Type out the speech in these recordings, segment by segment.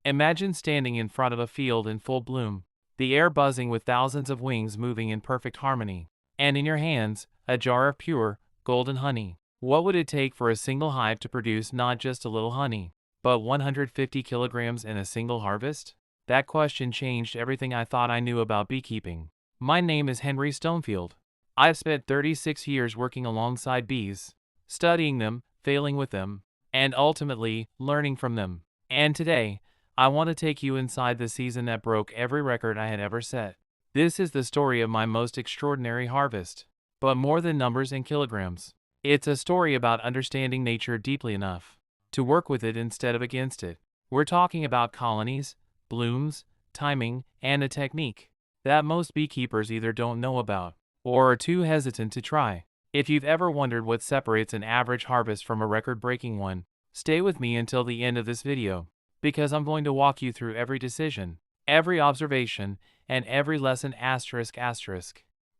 Imagine standing in front of a field in full bloom, the air buzzing with thousands of wings moving in perfect harmony, and in your hands, a jar of pure, golden honey. What would it take for a single hive to produce not just a little honey, but 150 kilograms in a single harvest? That question changed everything I thought I knew about beekeeping. My name is Henry Stonefield. I've spent 36 years working alongside bees, studying them, failing with them, and ultimately learning from them. And today, I want to take you inside the season that broke every record I had ever set. This is the story of my most extraordinary harvest. But more than numbers and kilograms, it's a story about understanding nature deeply enough to work with it instead of against it. We're talking about colonies, blooms, timing, and a technique that most beekeepers either don't know about or are too hesitant to try. If you've ever wondered what separates an average harvest from a record-breaking one, stay with me until the end of this video, because I'm going to walk you through every decision, every observation, and every lesson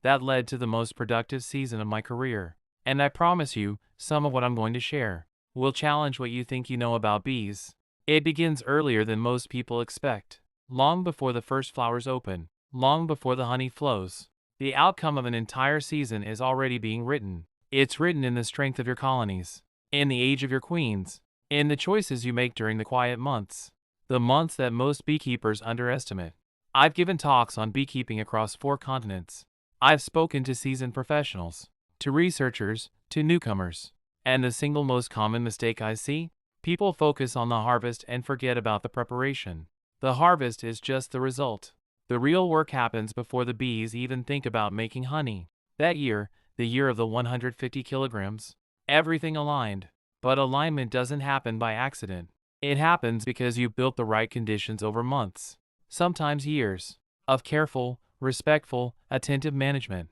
that led to the most productive season of my career. And I promise you, some of what I'm going to share will challenge what you think you know about bees. It begins earlier than most people expect, long before the first flowers open, long before the honey flows. The outcome of an entire season is already being written. It's written in the strength of your colonies, in the age of your queens, in the choices you make during the quiet months, the months that most beekeepers underestimate. I've given talks on beekeeping across 4 continents. I've spoken to seasoned professionals, to researchers, to newcomers. And the single most common mistake I see? People focus on the harvest and forget about the preparation. The harvest is just the result. The real work happens before the bees even think about making honey. That year, the year of the 150 kilograms, everything aligned. But alignment doesn't happen by accident. It happens because you built the right conditions over months, sometimes years, of careful, respectful, attentive management.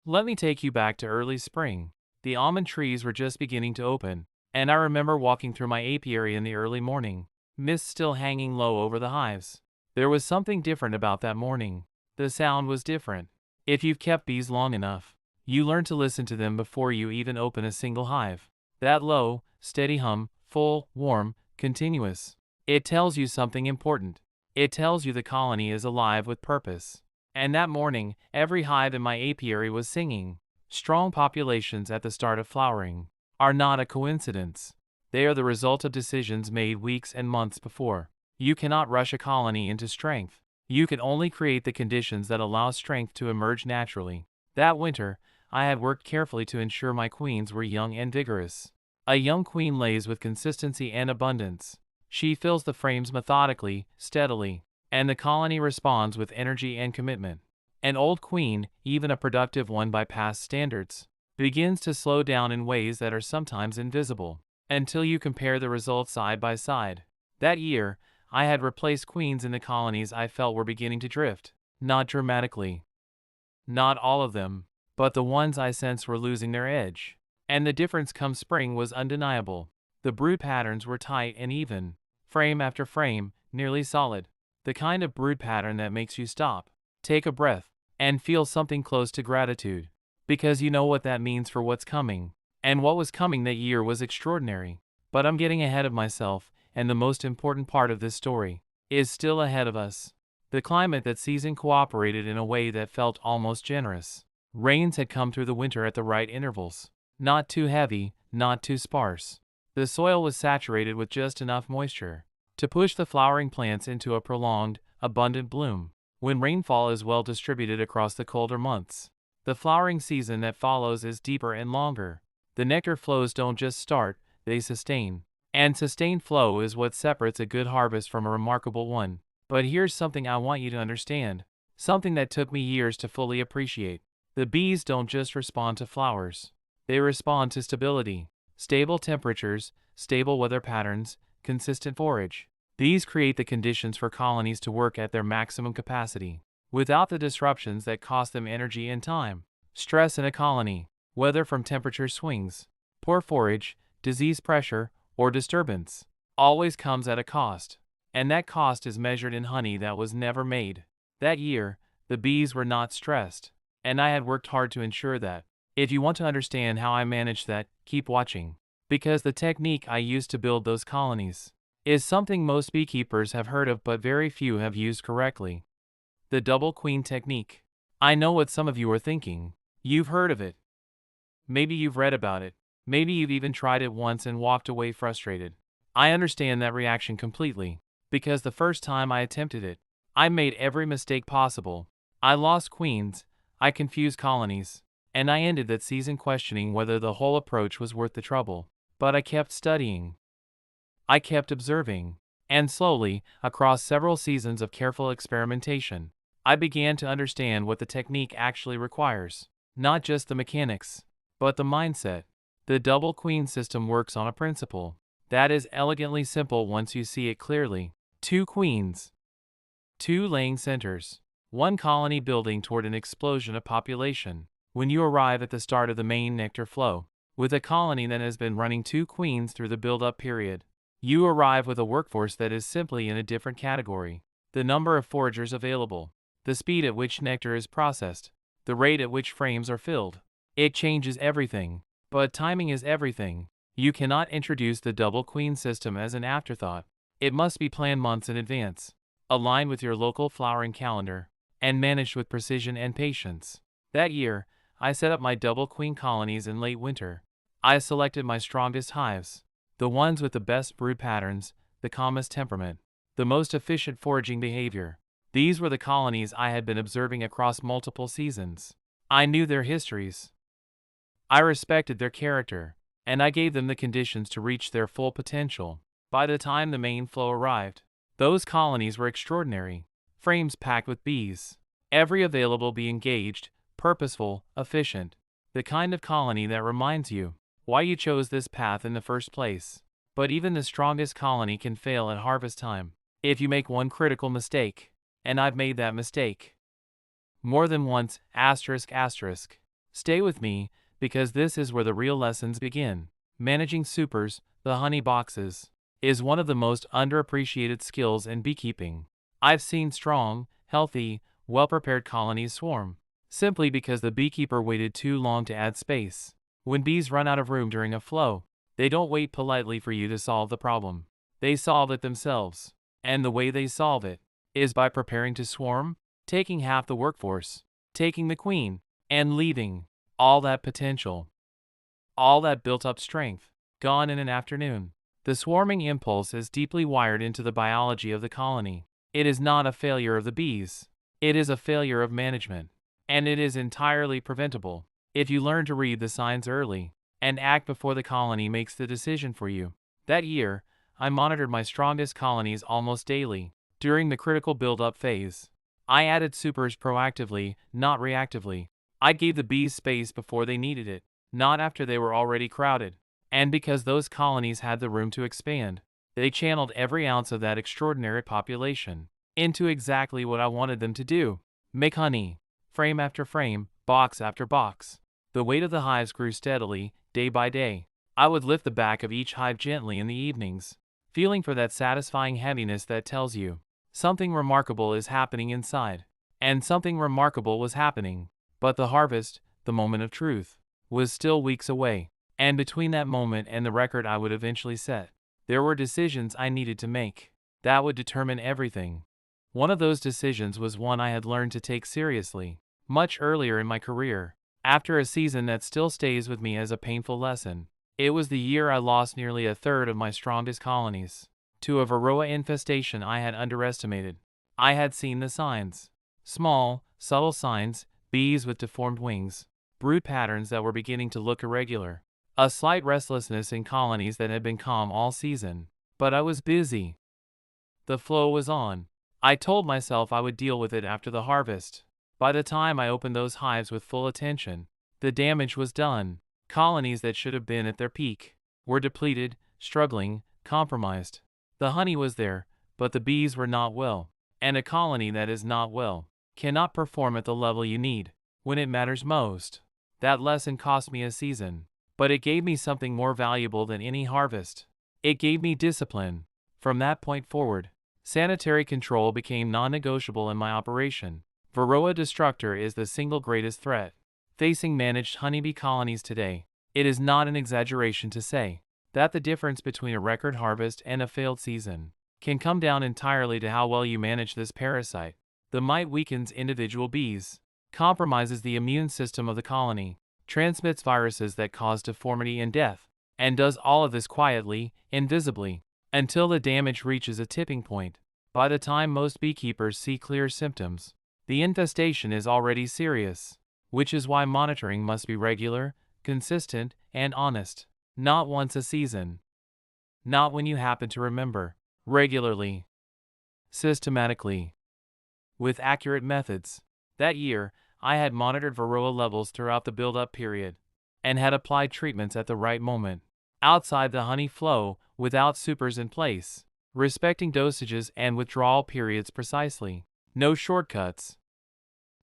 Let me take you back to early spring. The almond trees were just beginning to open, and I remember walking through my apiary in the early morning, mist still hanging low over the hives. There was something different about that morning. The sound was different. If you've kept bees long enough, you learn to listen to them before you even open a single hive. That low, steady hum, full, warm, continuous. It tells you something important. It tells you the colony is alive with purpose. And that morning, every hive in my apiary was singing. Strong populations at the start of flowering are not a coincidence. They are the result of decisions made weeks and months before. You cannot rush a colony into strength. You can only create the conditions that allow strength to emerge naturally. That winter, I had worked carefully to ensure my queens were young and vigorous. A young queen lays with consistency and abundance. She fills the frames methodically, steadily, and the colony responds with energy and commitment. An old queen, even a productive one by past standards, begins to slow down in ways that are sometimes invisible, until you compare the results side by side. That year, I had replaced queens in the colonies I felt were beginning to drift, not dramatically. Not all of them, but the ones I sensed were losing their edge. And the difference come spring was undeniable. The brood patterns were tight and even, frame after frame, nearly solid. The kind of brood pattern that makes you stop, take a breath, and feel something close to gratitude. Because you know what that means for what's coming. And what was coming that year was extraordinary. But I'm getting ahead of myself, and the most important part of this story is still ahead of us. The climate that season cooperated in a way that felt almost generous. Rains had come through the winter at the right intervals. Not too heavy, not too sparse. The soil was saturated with just enough moisture to push the flowering plants into a prolonged, abundant bloom. When rainfall is well distributed across the colder months, the flowering season that follows is deeper and longer. The nectar flows don't just start, they sustain. And sustained flow is what separates a good harvest from a remarkable one. But here's something I want you to understand, something that took me years to fully appreciate. The bees don't just respond to flowers. They respond to stability. Stable temperatures, stable weather patterns, consistent forage. These create the conditions for colonies to work at their maximum capacity, without the disruptions that cost them energy and time. Stress in a colony, whether from temperature swings, poor forage, disease pressure, or disturbance, always comes at a cost. And that cost is measured in honey that was never made. That year, the bees were not stressed, and I had worked hard to ensure that. If you want to understand how I managed that, keep watching. Because the technique I used to build those colonies is something most beekeepers have heard of but very few have used correctly. The double queen technique. I know what some of you are thinking. You've heard of it. Maybe you've read about it. Maybe you've even tried it once and walked away frustrated. I understand that reaction completely, because the first time I attempted it, I made every mistake possible. I lost queens, I confused colonies, and I ended that season questioning whether the whole approach was worth the trouble. But I kept studying. I kept observing. And slowly, across several seasons of careful experimentation, I began to understand what the technique actually requires. Not just the mechanics, but the mindset. The double queen system works on a principle that is elegantly simple once you see it clearly. 2 queens, 2 laying centers, 1 colony building toward an explosion of population. When you arrive at the start of the main nectar flow, with a colony that has been running 2 queens through the build-up period, you arrive with a workforce that is simply in a different category. The number of foragers available, the speed at which nectar is processed, the rate at which frames are filled. It changes everything. But timing is everything. You cannot introduce the double queen system as an afterthought. It must be planned months in advance, aligned with your local flowering calendar, and managed with precision and patience. That year, I set up my double queen colonies in late winter. I selected my strongest hives, the ones with the best brood patterns, the calmest temperament, the most efficient foraging behavior. These were the colonies I had been observing across multiple seasons. I knew their histories. I respected their character, and I gave them the conditions to reach their full potential. By the time the main flow arrived, those colonies were extraordinary. Frames packed with bees. Every available bee engaged, purposeful, efficient. The kind of colony that reminds you why you chose this path in the first place. But even the strongest colony can fail at harvest time if you make one critical mistake. And I've made that mistake more than once. ****. Stay with me, because this is where the real lessons begin. Managing supers, the honey boxes, is one of the most underappreciated skills in beekeeping. I've seen strong, healthy, well-prepared colonies swarm, simply because the beekeeper waited too long to add space. When bees run out of room during a flow, they don't wait politely for you to solve the problem. They solve it themselves. And the way they solve it is by preparing to swarm, taking half the workforce, taking the queen, and leaving all that potential, all that built-up strength, gone in an afternoon. The swarming impulse is deeply wired into the biology of the colony. It is not a failure of the bees. It is a failure of management. And it is entirely preventable if you learn to read the signs early and act before the colony makes the decision for you. That year, I monitored my strongest colonies almost daily. During the critical build-up phase, I added supers proactively, not reactively. I gave the bees space before they needed it, not after they were already crowded. And because those colonies had the room to expand, they channeled every ounce of that extraordinary population into exactly what I wanted them to do: make honey, frame after frame, box after box. The weight of the hives grew steadily, day by day. I would lift the back of each hive gently in the evenings, feeling for that satisfying heaviness that tells you something remarkable is happening inside. And something remarkable was happening. But the harvest, the moment of truth, was still weeks away. And between that moment and the record I would eventually set, there were decisions I needed to make that would determine everything. One of those decisions was one I had learned to take seriously much earlier in my career, after a season that still stays with me as a painful lesson. It was the year I lost nearly a third of my strongest colonies to a varroa infestation I had underestimated. I had seen the signs. Small, subtle signs: bees with deformed wings, brood patterns that were beginning to look irregular, a slight restlessness in colonies that had been calm all season. But I was busy. The flow was on. I told myself I would deal with it after the harvest. By the time I opened those hives with full attention, the damage was done. Colonies that should have been at their peak were depleted, struggling, compromised. The honey was there, but the bees were not well. And a colony that is not well cannot perform at the level you need when it matters most. That lesson cost me a season, but it gave me something more valuable than any harvest. It gave me discipline. From that point forward, sanitary control became non-negotiable in my operation. Varroa destructor is the single greatest threat facing managed honeybee colonies today. It is not an exaggeration to say that the difference between a record harvest and a failed season can come down entirely to how well you manage this parasite. The mite weakens individual bees, compromises the immune system of the colony, transmits viruses that cause deformity and death, and does all of this quietly, invisibly, until the damage reaches a tipping point. By the time most beekeepers see clear symptoms, the infestation is already serious, which is why monitoring must be regular, consistent, and honest. Not once a season. Not when you happen to remember. Regularly. Systematically. With accurate methods. That year, I had monitored varroa levels throughout the build-up period, and had applied treatments at the right moment, outside the honey flow, without supers in place, respecting dosages and withdrawal periods precisely. No shortcuts.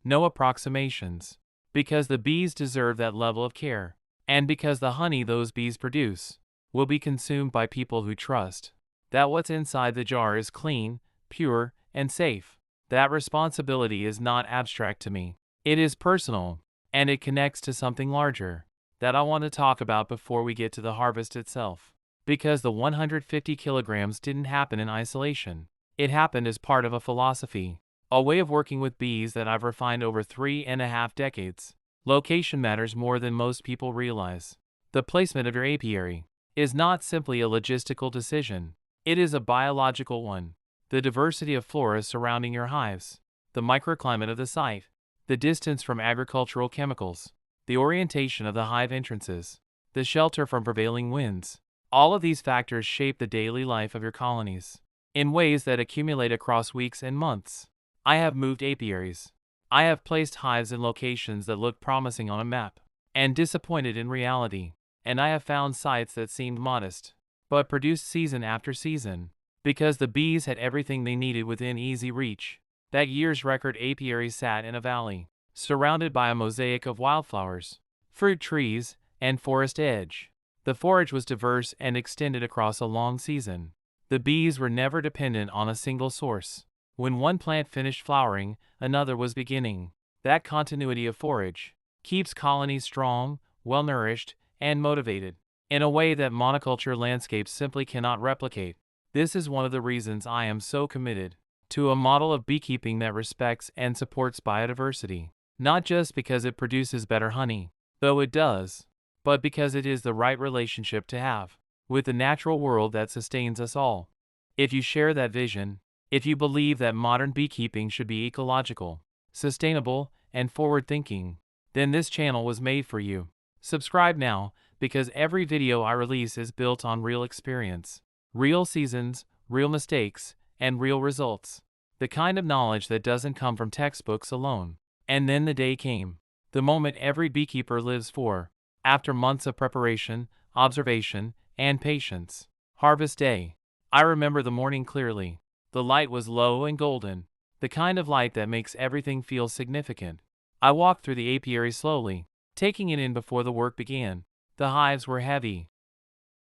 No approximations. Because the bees deserve that level of care, and because the honey those bees produce will be consumed by people who trust that what's inside the jar is clean, pure, and safe. That responsibility is not abstract to me. It is personal, and it connects to something larger that I want to talk about before we get to the harvest itself. Because the 150 kilograms didn't happen in isolation. It happened as part of a philosophy, a way of working with bees that I've refined over 3.5 decades. Location matters more than most people realize. The placement of your apiary is not simply a logistical decision. It is a biological one. The diversity of flora surrounding your hives, the microclimate of the site, the distance from agricultural chemicals, the orientation of the hive entrances, the shelter from prevailing winds. All of these factors shape the daily life of your colonies in ways that accumulate across weeks and months. I have moved apiaries. I have placed hives in locations that looked promising on a map and disappointed in reality. And I have found sites that seemed modest, but produced season after season, because the bees had everything they needed within easy reach. That year's record apiary sat in a valley, surrounded by a mosaic of wildflowers, fruit trees, and forest edge. The forage was diverse and extended across a long season. The bees were never dependent on a single source. When one plant finished flowering, another was beginning. That continuity of forage keeps colonies strong, well-nourished, and motivated, in a way that monoculture landscapes simply cannot replicate. This is one of the reasons I am so committed to a model of beekeeping that respects and supports biodiversity. Not just because it produces better honey, though it does, but because it is the right relationship to have with the natural world that sustains us all. If you share that vision, if you believe that modern beekeeping should be ecological, sustainable, and forward-thinking, then this channel was made for you. Subscribe now, because every video I release is built on real experience, real seasons, real mistakes, and real results. The kind of knowledge that doesn't come from textbooks alone. And then the day came. The moment every beekeeper lives for. After months of preparation, observation, and patience. Harvest day. I remember the morning clearly. The light was low and golden, the kind of light that makes everything feel significant. I walked through the apiary slowly, taking it in before the work began. The hives were heavy.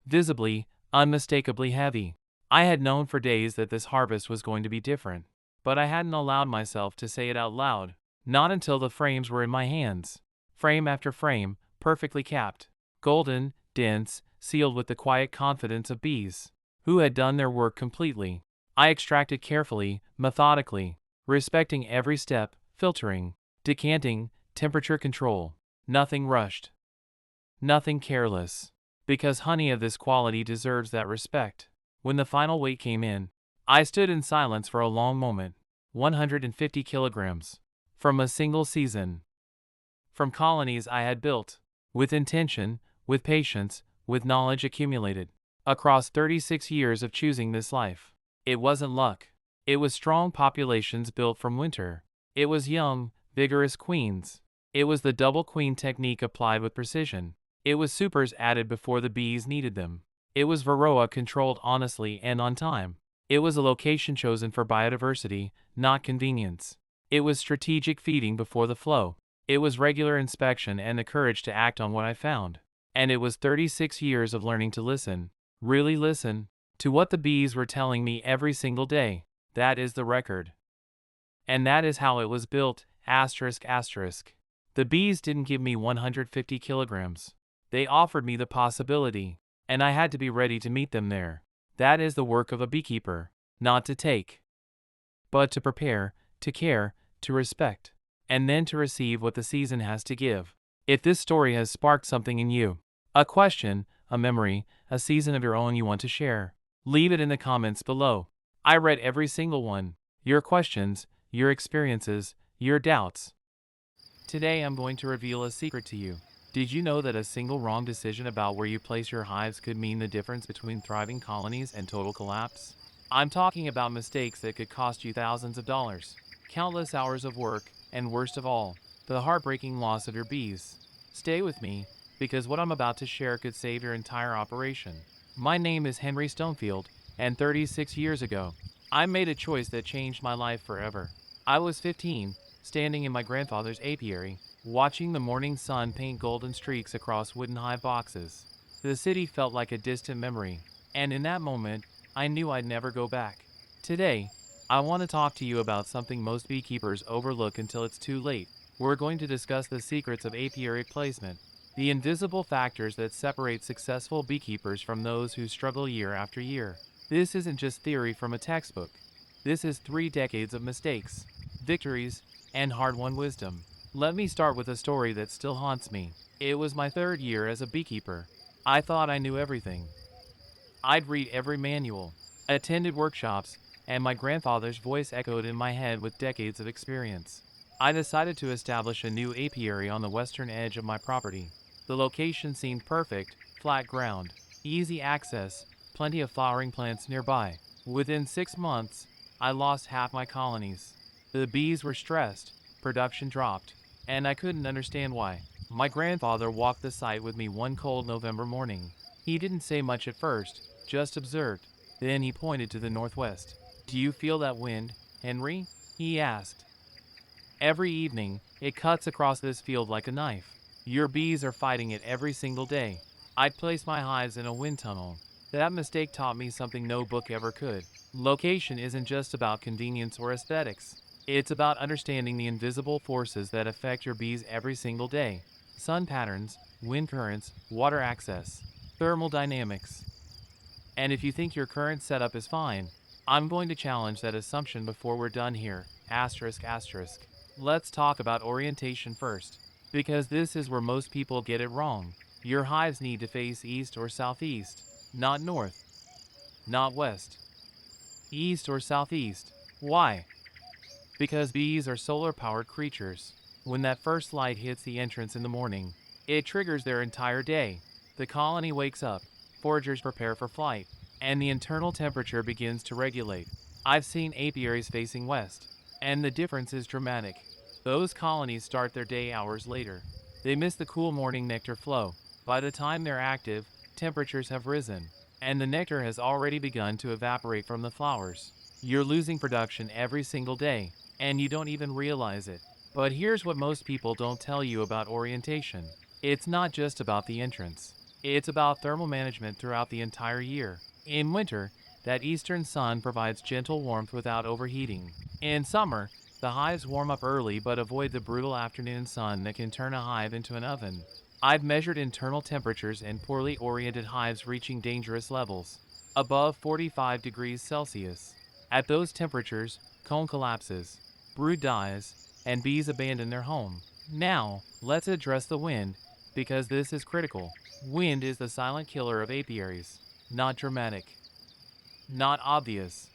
Visibly, unmistakably heavy. I had known for days that this harvest was going to be different, but I hadn't allowed myself to say it out loud. Not until the frames were in my hands. Frame after frame, perfectly capped. Golden, dense, sealed with the quiet confidence of bees who had done their work completely. I extracted carefully, methodically, respecting every step, filtering, decanting, temperature control. Nothing rushed. Nothing careless. Because honey of this quality deserves that respect. When the final weight came in, I stood in silence for a long moment. 150 kilograms. From a single season. From colonies I had built. With intention, with patience, with knowledge accumulated. Across 36 years of choosing this life. It wasn't luck. It was strong populations built from winter. It was young, vigorous queens. It was the double queen technique applied with precision. It was supers added before the bees needed them. It was varroa controlled honestly and on time. It was a location chosen for biodiversity, not convenience. It was strategic feeding before the flow. It was regular inspection and the courage to act on what I found. And it was 36 years of learning to listen, really listen, to what the bees were telling me every single day. That is the record. And that is how it was built, asterisk asterisk. The bees didn't give me 150 kilograms. They offered me the possibility. and I had to be ready to meet them there. That is the work of a beekeeper, not to take, but to prepare, to care, to respect, and then to receive what the season has to give. If this story has sparked something in you, a question, a memory, a season of your own you want to share, leave it in the comments below. I read every single one. Your questions, your experiences, your doubts. Today I'm going to reveal a secret to you. Did you know that a single wrong decision about where you place your hives could mean the difference between thriving colonies and total collapse? I'm talking about mistakes that could cost you thousands of dollars, countless hours of work, and worst of all, the heartbreaking loss of your bees. Stay with me, because what I'm about to share could save your entire operation. My name is Henry Stonefield, and 36 years ago, I made a choice that changed my life forever. I was 15, standing in my grandfather's apiary, watching the morning sun paint golden streaks across wooden hive boxes. The city felt like a distant memory, and in that moment, I knew I'd never go back. Today, I want to talk to you about something most beekeepers overlook until it's too late. We're going to discuss the secrets of apiary placement, the invisible factors that separate successful beekeepers from those who struggle year after year. This isn't just theory from a textbook. This is 3 decades of mistakes, victories, and hard-won wisdom. Let me start with a story that still haunts me. It was my 3rd year as a beekeeper. I thought I knew everything. I'd read every manual, attended workshops, and my grandfather's voice echoed in my head with decades of experience. I decided to establish a new apiary on the western edge of my property. The location seemed perfect, flat ground, easy access, plenty of flowering plants nearby. Within 6 months, I lost half my colonies. The bees were stressed, production dropped, and I couldn't understand why. My grandfather walked the site with me one cold November morning. He didn't say much at first, just observed. Then he pointed to the northwest. "Do you feel that wind, Henry?" he asked. "Every evening, it cuts across this field like a knife. Your bees are fighting it every single day." I'd placed my hives in a wind tunnel. That mistake taught me something no book ever could. Location isn't just about convenience or aesthetics. It's about understanding the invisible forces that affect your bees every single day. Sun patterns, wind currents, water access, thermal dynamics. And if you think your current setup is fine, I'm going to challenge that assumption before we're done here. Asterisk, asterisk. Let's talk about orientation first, because this is where most people get it wrong. Your hives need to face east or southeast, not north, not west, east or southeast. Why? Because bees are solar-powered creatures. When that first light hits the entrance in the morning, it triggers their entire day. The colony wakes up, foragers prepare for flight, and the internal temperature begins to regulate. I've seen apiaries facing west, and the difference is dramatic. Those colonies start their day hours later. They miss the cool morning nectar flow. By the time they're active, temperatures have risen, and the nectar has already begun to evaporate from the flowers. You're losing production every single day, and you don't even realize it. But here's what most people don't tell you about orientation. It's not just about the entrance. It's about thermal management throughout the entire year. In winter, that eastern sun provides gentle warmth without overheating. In summer, the hives warm up early but avoid the brutal afternoon sun that can turn a hive into an oven. I've measured internal temperatures in poorly oriented hives reaching dangerous levels, above 45 degrees Celsius. At those temperatures, comb collapses, brood dies, and bees abandon their home. Now, let's address the wind, because this is critical. Wind is the silent killer of apiaries. Not dramatic, not obvious,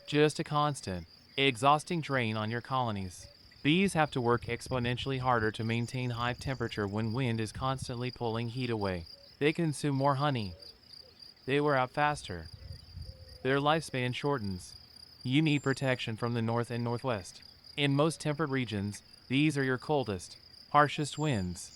just a constant, exhausting drain on your colonies. Bees have to work exponentially harder to maintain hive temperature when wind is constantly pulling heat away. They consume more honey. They wear out faster. Their lifespan shortens. You need protection from the north and northwest. In most temperate regions, these are your coldest, harshest winds.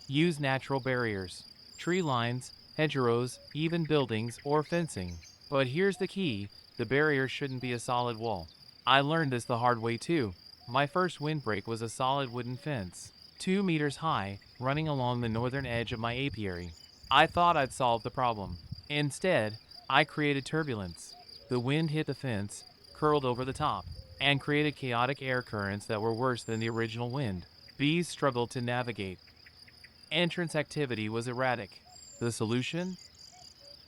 Use natural barriers, tree lines, hedgerows, even buildings or fencing. But here's the key, the barrier shouldn't be a solid wall. I learned this the hard way too. My first windbreak was a solid wooden fence, 2 meters high, running along the northern edge of my apiary. I thought I'd solved the problem. Instead, I created turbulence. The wind hit the fence, curled over the top, and created chaotic air currents that were worse than the original wind. Bees struggled to navigate. Entrance activity was erratic. The solution?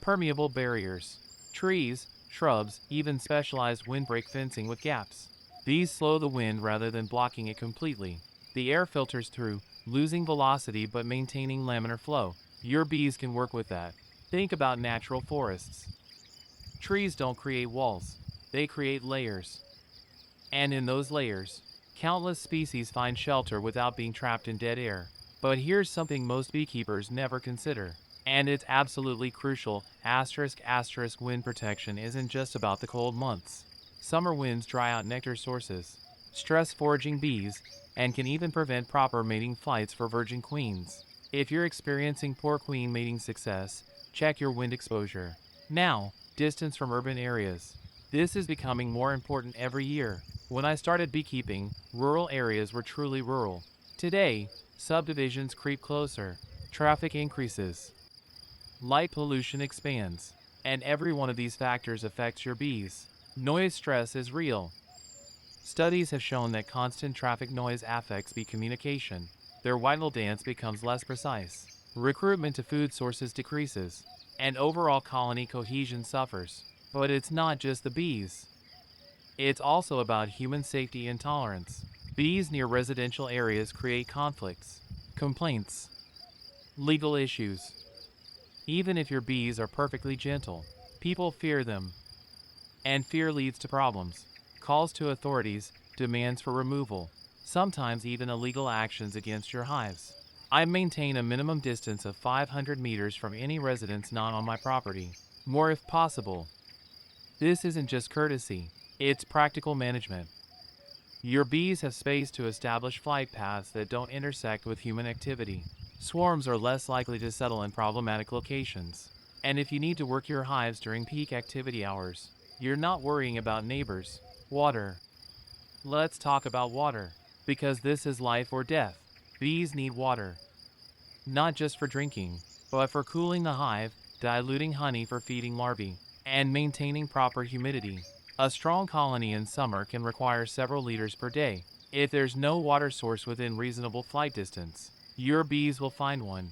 Permeable barriers. Trees, shrubs, even specialized windbreak fencing with gaps. These slow the wind rather than blocking it completely. The air filters through, losing velocity but maintaining laminar flow. Your bees can work with that. Think about natural forests. Trees don't create walls, they create layers. And in those layers, countless species find shelter without being trapped in dead air. But here's something most beekeepers never consider. And it's absolutely crucial, wind protection isn't just about the cold months. Summer winds dry out nectar sources, stress foraging bees, and can even prevent proper mating flights for virgin queens. If you're experiencing poor queen mating success, check your wind exposure. Now, distance from urban areas. This is becoming more important every year. When I started beekeeping, rural areas were truly rural. Today, subdivisions creep closer, traffic increases, light pollution expands, and every one of these factors affects your bees. Noise stress is real. Studies have shown that constant traffic noise affects bee communication. Their vital dance becomes less precise. Recruitment to food sources decreases, and overall colony cohesion suffers. But it's not just the bees. It's also about human safety and tolerance. Bees near residential areas create conflicts, complaints, legal issues. Even if your bees are perfectly gentle, people fear them. And fear leads to problems. Calls to authorities, demands for removal, sometimes even illegal actions against your hives. I maintain a minimum distance of 500 meters from any residence not on my property, more if possible. This isn't just courtesy, it's practical management. Your bees have space to establish flight paths that don't intersect with human activity. Swarms are less likely to settle in problematic locations. And if you need to work your hives during peak activity hours, you're not worrying about neighbors. Water. Let's talk about water, because this is life or death. Bees need water. Not just for drinking, but for cooling the hive, diluting honey for feeding larvae, and maintaining proper humidity. A strong colony in summer can require several liters per day. If there's no water source within reasonable flight distance, your bees will find one.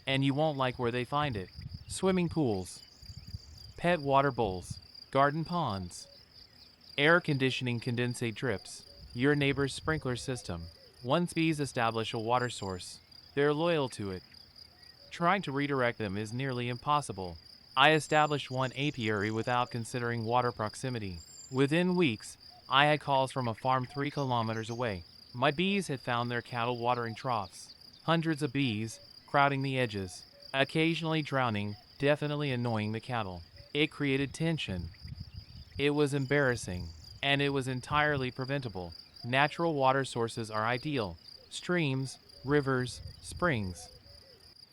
And you won't like where they find it. Swimming pools, pet water bowls, garden ponds, air conditioning condensate drips, your neighbor's sprinkler system. Once bees establish a water source, they're loyal to it. Trying to redirect them is nearly impossible. I established one apiary without considering water proximity. Within weeks, I had calls from a farm 3 kilometers away. My bees had found their cattle watering troughs. Hundreds of bees, crowding the edges, occasionally drowning, definitely annoying the cattle. It created tension. It was embarrassing, and it was entirely preventable. Natural water sources are ideal. Streams, rivers, springs.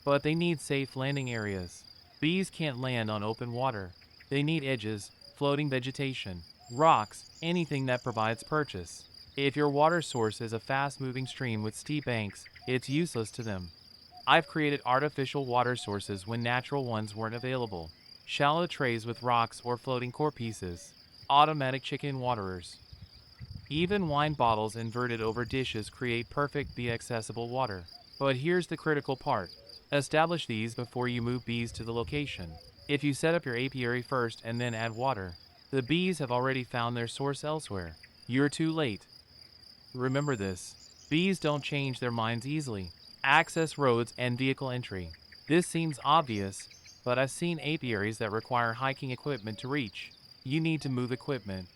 But they need safe landing areas. Bees can't land on open water. They need edges, floating vegetation, rocks, anything that provides purchase. If your water source is a fast-moving stream with steep banks, it's useless to them. I've created artificial water sources when natural ones weren't available. Shallow trays with rocks or floating core pieces. Automatic chicken waterers. Even wine bottles inverted over dishes create perfect bee-accessible water. But here's the critical part. Establish these before you move bees to the location. If you set up your apiary first and then add water, the bees have already found their source elsewhere. You're too late. Remember this. Bees don't change their minds easily. Access roads and vehicle entry. This seems obvious, but I've seen apiaries that require hiking equipment to reach. You need to move equipment.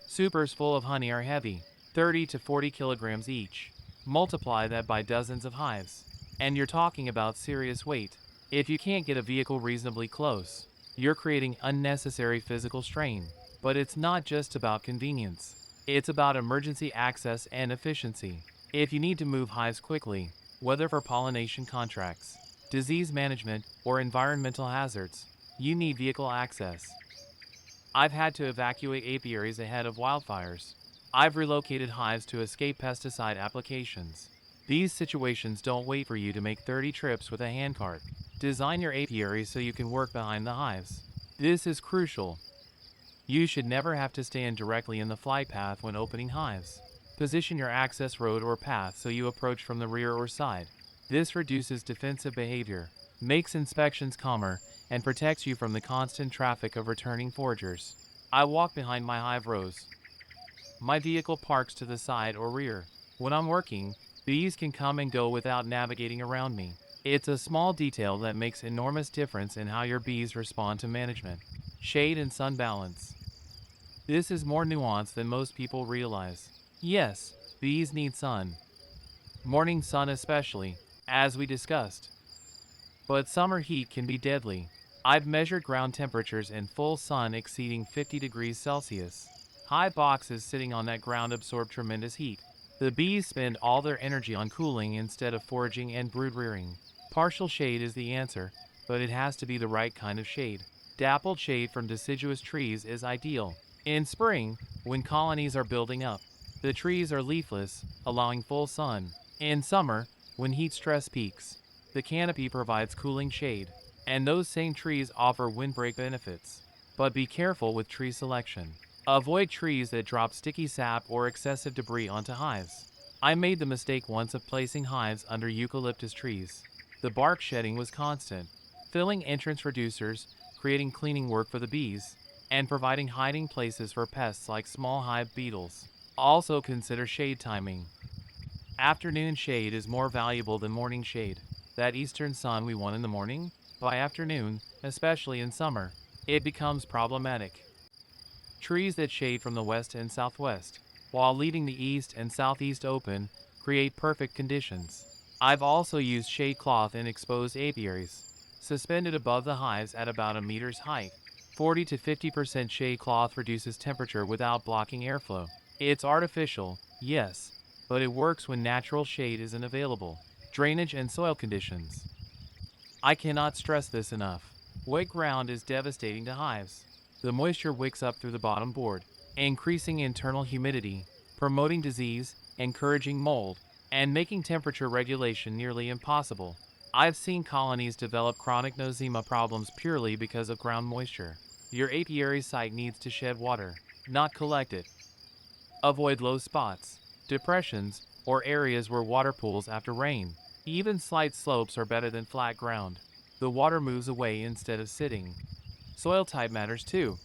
Supers full of honey are heavy, 30 to 40 kilograms each. Multiply that by dozens of hives, and you're talking about serious weight. If you can't get a vehicle reasonably close, you're creating unnecessary physical strain. But it's not just about convenience. It's about emergency access and efficiency. If you need to move hives quickly, whether for pollination contracts, disease management, or environmental hazards, you need vehicle access. I've had to evacuate apiaries ahead of wildfires. I've relocated hives to escape pesticide applications. These situations don't wait for you to make 30 trips with a handcart. Design your apiary so you can work behind the hives. This is crucial. You should never have to stand directly in the flight path when opening hives. Position your access road or path so you approach from the rear or side. This reduces defensive behavior, makes inspections calmer, and protects you from the constant traffic of returning foragers. I walk behind my hive rows. My vehicle parks to the side or rear. When I'm working, bees can come and go without navigating around me. It's a small detail that makes enormous difference in how your bees respond to management. Shade and sun balance. This is more nuanced than most people realize. Yes, bees need sun. Morning sun especially, as we discussed. But summer heat can be deadly. I've measured ground temperatures in full sun exceeding 50 degrees Celsius. High boxes sitting on that ground absorb tremendous heat. The bees spend all their energy on cooling instead of foraging and brood rearing. Partial shade is the answer, but it has to be the right kind of shade. Dappled shade from deciduous trees is ideal. In spring, when colonies are building up, the trees are leafless, allowing full sun. In summer, when heat stress peaks, the canopy provides cooling shade, and those same trees offer windbreak benefits. But be careful with tree selection. Avoid trees that drop sticky sap or excessive debris onto hives. I made the mistake once of placing hives under eucalyptus trees. The bark shedding was constant, filling entrance reducers, creating cleaning work for the bees, and providing hiding places for pests like small hive beetles. Also consider shade timing. Afternoon shade is more valuable than morning shade. That eastern sun we want in the morning, by afternoon, especially in summer, it becomes problematic. Trees that shade from the west and southwest, while leaving the east and southeast open, create perfect conditions. I've also used shade cloth in exposed apiaries, suspended above the hives at about a meter's height. 40 to 50% shade cloth reduces temperature without blocking airflow. It's artificial, yes, but it works when natural shade isn't available. Drainage and soil conditions. I cannot stress this enough. Wet ground is devastating to hives. The moisture wicks up through the bottom board, increasing internal humidity, promoting disease, encouraging mold, and making temperature regulation nearly impossible. I've seen colonies develop chronic nosema problems purely because of ground moisture. Your apiary site needs to shed water, not collect it. Avoid low spots, depressions, or areas where water pools after rain. Even slight slopes are better than flat ground. The water moves away instead of sitting. Soil type matters too.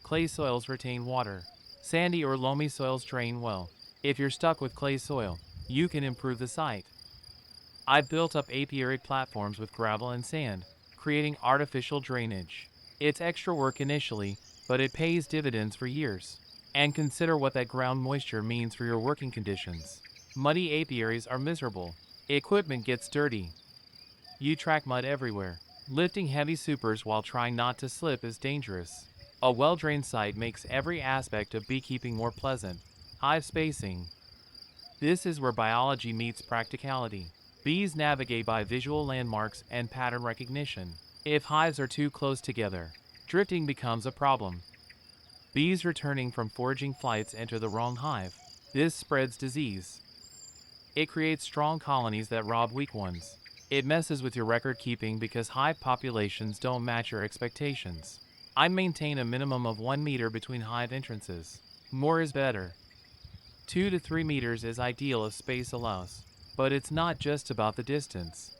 Clay soils retain water. Sandy or loamy soils drain well. If you're stuck with clay soil, you can improve the site. I've built up apiary platforms with gravel and sand, creating artificial drainage. It's extra work initially, but it pays dividends for years. And consider what that ground moisture means for your working conditions. Muddy apiaries are miserable. Equipment gets dirty. You track mud everywhere. Lifting heavy supers while trying not to slip is dangerous. A well-drained site makes every aspect of beekeeping more pleasant. Hive spacing. This is where biology meets practicality. Bees navigate by visual landmarks and pattern recognition. If hives are too close together, drifting becomes a problem. Bees returning from foraging flights enter the wrong hive. This spreads disease. It creates strong colonies that rob weak ones. It messes with your record keeping because hive populations don't match your expectations. I maintain a minimum of 1 meter between hive entrances. More is better. 2 to 3 meters is ideal if space allows. But it's not just about the distance.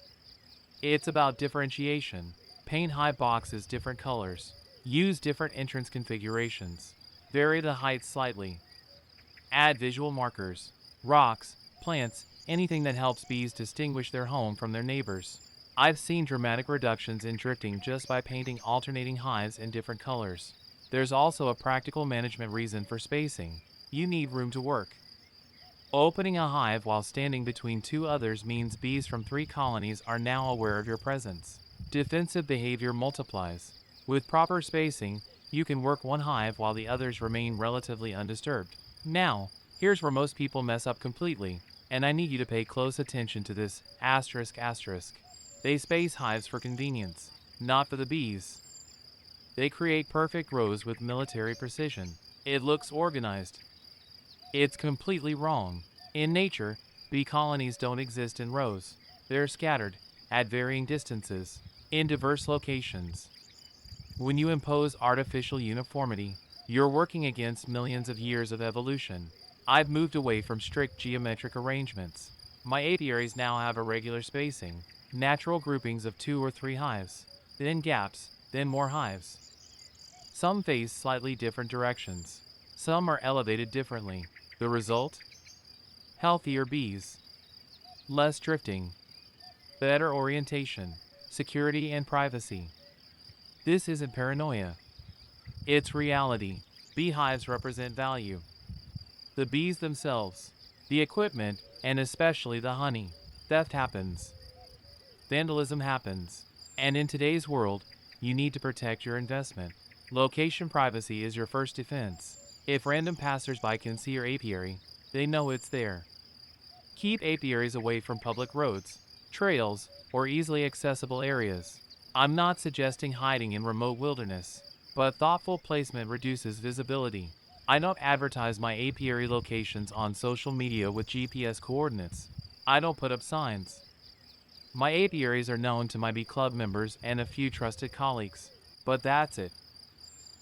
It's about differentiation. Paint hive boxes different colors. Use different entrance configurations. Vary the height slightly. Add visual markers. Rocks, plants, anything that helps bees distinguish their home from their neighbors. I've seen dramatic reductions in drifting just by painting alternating hives in different colors. There's also a practical management reason for spacing. You need room to work. Opening a hive while standing between two others means bees from 3 colonies are now aware of your presence. Defensive behavior multiplies. With proper spacing, you can work one hive while the others remain relatively undisturbed. Now, here's where most people mess up completely, and I need you to pay close attention to this asterisk. They space hives for convenience, not for the bees. They create perfect rows with military precision. It looks organized. It's completely wrong. In nature, bee colonies don't exist in rows. They're scattered, at varying distances, in diverse locations. When you impose artificial uniformity, you're working against millions of years of evolution. I've moved away from strict geometric arrangements. My apiaries now have irregular spacing, natural groupings of 2 or 3 hives. then gaps, then more hives. Some face slightly different directions. Some are elevated differently. The result? Healthier bees. Less drifting. Better orientation. Security and privacy. This isn't paranoia. It's reality. Beehives represent value. The bees themselves, the equipment, and especially the honey. Theft happens. Vandalism happens. And in today's world, you need to protect your investment. Location privacy is your first defense. If random passersby can see your apiary, they know it's there. Keep apiaries away from public roads, trails, or easily accessible areas. I'm not suggesting hiding in remote wilderness, but thoughtful placement reduces visibility. I don't advertise my apiary locations on social media with GPS coordinates. I don't put up signs. My apiaries are known to my bee club members and a few trusted colleagues. But that's it.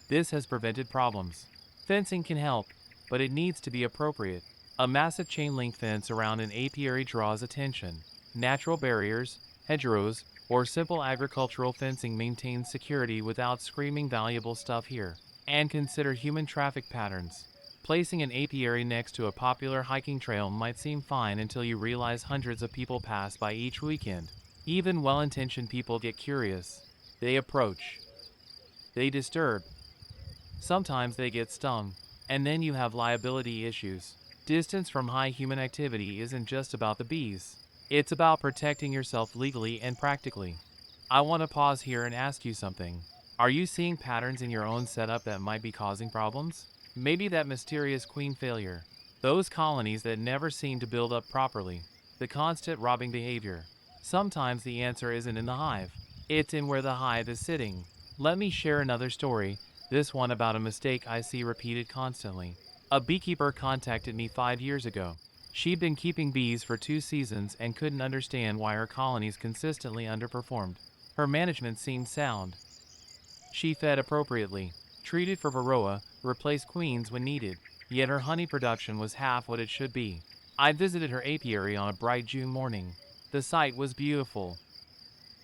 This has prevented problems. Fencing can help, but it needs to be appropriate. A massive chain link fence around an apiary draws attention. Natural barriers, hedgerows, or simple agricultural fencing maintains security without screaming valuable stuff here. And consider human traffic patterns. Placing an apiary next to a popular hiking trail might seem fine until you realize hundreds of people pass by each weekend. Even well-intentioned people get curious. They approach. They disturb. Sometimes they get stung. And then you have liability issues. Distance from high human activity isn't just about the bees. It's about protecting yourself legally and practically. I want to pause here and ask you something. Are you seeing patterns in your own setup that might be causing problems? Maybe that mysterious queen failure. Those colonies that never seem to build up properly. The constant robbing behavior. Sometimes the answer isn't in the hive. It's in where the hive is sitting. Let me share another story, this one about a mistake I see repeated constantly. A beekeeper contacted me 5 years ago. She'd been keeping bees for 2 seasons and couldn't understand why her colonies consistently underperformed. Her management seemed sound. She fed appropriately, treated for varroa, replaced queens when needed, yet her honey production was half what it should be. I visited her apiary on a bright June morning. The sight was beautiful.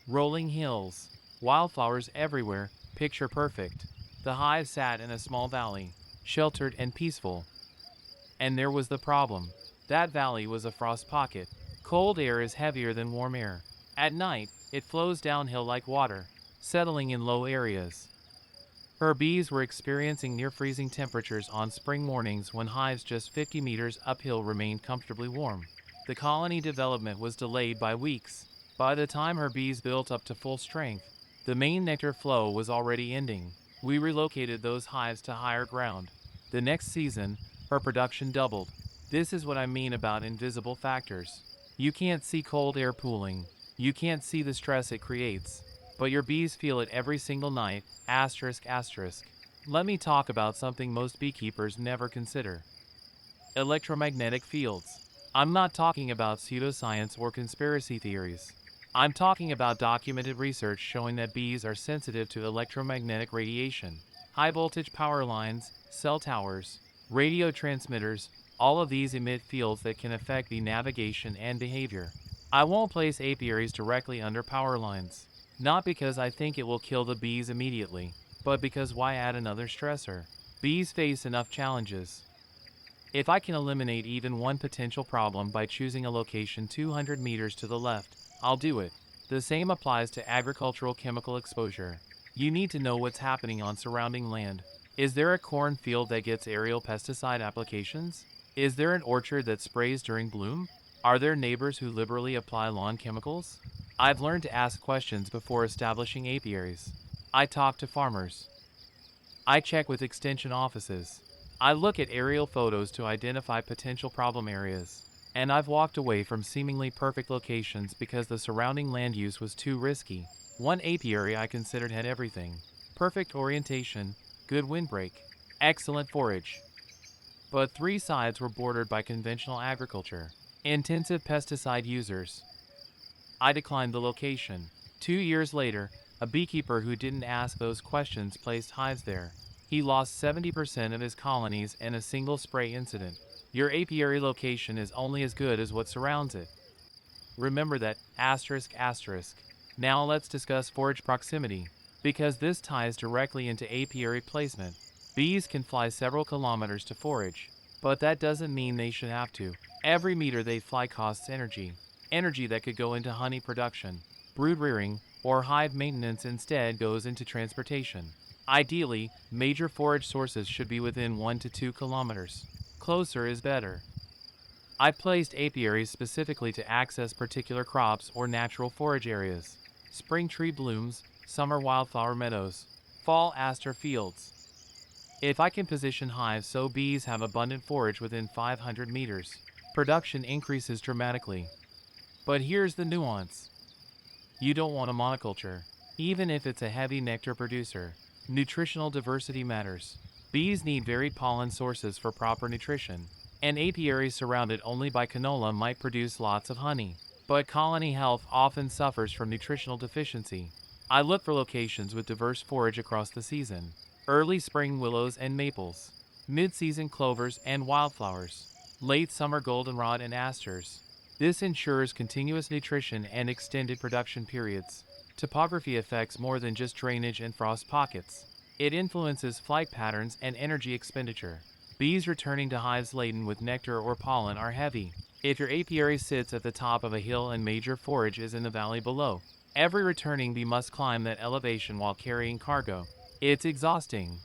Rolling hills, wildflowers everywhere, picture perfect. The hive sat in a small valley, sheltered and peaceful. And there was the problem. That valley was a frost pocket. Cold air is heavier than warm air. At night, it flows downhill like water, settling in low areas. Her bees were experiencing near-freezing temperatures on spring mornings when hives just 50 meters uphill remained comfortably warm. The colony development was delayed by weeks. By the time her bees built up to full strength, the main nectar flow was already ending. We relocated those hives to higher ground. The next season, her production doubled. This is what I mean about invisible factors. You can't see cold air pooling. You can't see the stress it creates. But your bees feel it every single night, asterisk asterisk. Let me talk about something most beekeepers never consider. Electromagnetic fields. I'm not talking about pseudoscience or conspiracy theories. I'm talking about documented research showing that bees are sensitive to electromagnetic radiation. High voltage power lines, cell towers, radio transmitters, all of these emit fields that can affect bee navigation and behavior. I won't place apiaries directly under power lines. Not because I think it will kill the bees immediately, but because why add another stressor? Bees face enough challenges. If I can eliminate even one potential problem by choosing a location 200 meters to the left, I'll do it. The same applies to agricultural chemical exposure. You need to know what's happening on surrounding land. Is there a cornfield that gets aerial pesticide applications? Is there an orchard that sprays during bloom? Are there neighbors who liberally apply lawn chemicals? I've learned to ask questions before establishing apiaries. I talk to farmers. I check with extension offices. I look at aerial photos to identify potential problem areas. And I've walked away from seemingly perfect locations because the surrounding land use was too risky. One apiary I considered had everything. Perfect orientation, good windbreak, excellent forage. But 3 sides were bordered by conventional agriculture, intensive pesticide users. I declined the location. 2 years later, a beekeeper who didn't ask those questions placed hives there. He lost 70% of his colonies in a single spray incident. Your apiary location is only as good as what surrounds it. Remember that, asterisk asterisk. Now let's discuss forage proximity, because this ties directly into apiary placement. Bees can fly several kilometers to forage, but that doesn't mean they should have to. Every meter they fly costs energy that could go into honey production, brood rearing, or hive maintenance instead goes into transportation. Ideally, major forage sources should be within 1 to 2 kilometers. Closer is better. I placed apiaries specifically to access particular crops or natural forage areas. Spring tree blooms, summer wildflower meadows, fall aster fields. If I can position hives so bees have abundant forage within 500 meters, production increases dramatically. But here's the nuance. You don't want a monoculture, even if it's a heavy nectar producer. Nutritional diversity matters. Bees need varied pollen sources for proper nutrition. An apiary surrounded only by canola might produce lots of honey, but colony health often suffers from nutritional deficiency. I look for locations with diverse forage across the season. Early spring willows and maples, mid-season clovers and wildflowers, late summer goldenrod and asters. This ensures continuous nutrition and extended production periods. Topography affects more than just drainage and frost pockets. It influences flight patterns and energy expenditure. Bees returning to hives laden with nectar or pollen are heavy. If your apiary sits at the top of a hill and major forage is in the valley below, every returning bee must climb that elevation while carrying cargo. It's exhausting.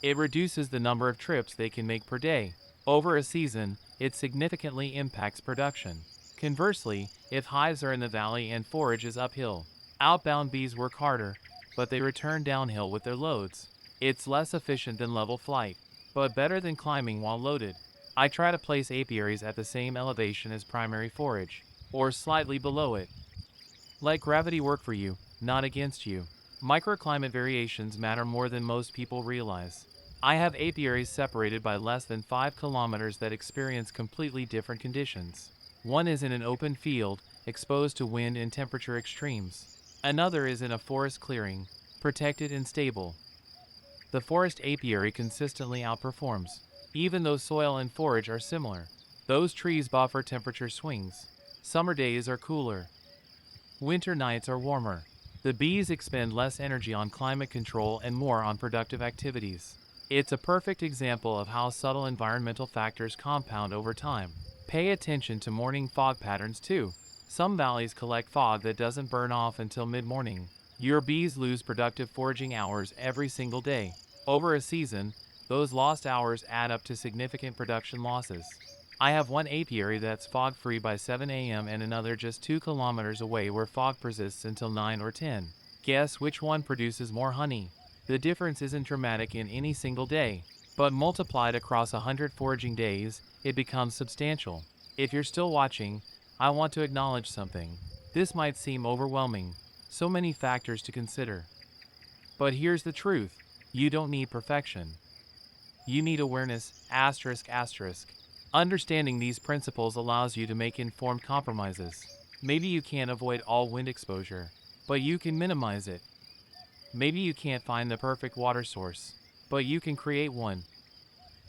It reduces the number of trips they can make per day. Over a season, it significantly impacts production. Conversely, if hives are in the valley and forage is uphill, outbound bees work harder, but they return downhill with their loads. It's less efficient than level flight, but better than climbing while loaded. I try to place apiaries at the same elevation as primary forage, or slightly below it. Let gravity work for you, not against you. Microclimate variations matter more than most people realize. I have apiaries separated by less than 5 kilometers that experience completely different conditions. One is in an open field, exposed to wind and temperature extremes. Another is in a forest clearing, protected and stable. The forest apiary consistently outperforms, even though soil and forage are similar. Those trees buffer temperature swings. Summer days are cooler. Winter nights are warmer. The bees expend less energy on climate control and more on productive activities. It's a perfect example of how subtle environmental factors compound over time. Pay attention to morning fog patterns too. Some valleys collect fog that doesn't burn off until mid-morning. Your bees lose productive foraging hours every single day. Over a season, those lost hours add up to significant production losses. I have one apiary that's fog-free by 7 a.m. and another just 2 kilometers away where fog persists until 9 or 10. Guess which one produces more honey? The difference isn't dramatic in any single day, but multiplied across 100 foraging days, it becomes substantial. If you're still watching, I want to acknowledge something. This might seem overwhelming, so many factors to consider. But here's the truth. You don't need perfection. You need awareness, asterisk asterisk. Understanding these principles allows you to make informed compromises. Maybe you can't avoid all wind exposure, but you can minimize it. Maybe you can't find the perfect water source, but you can create one.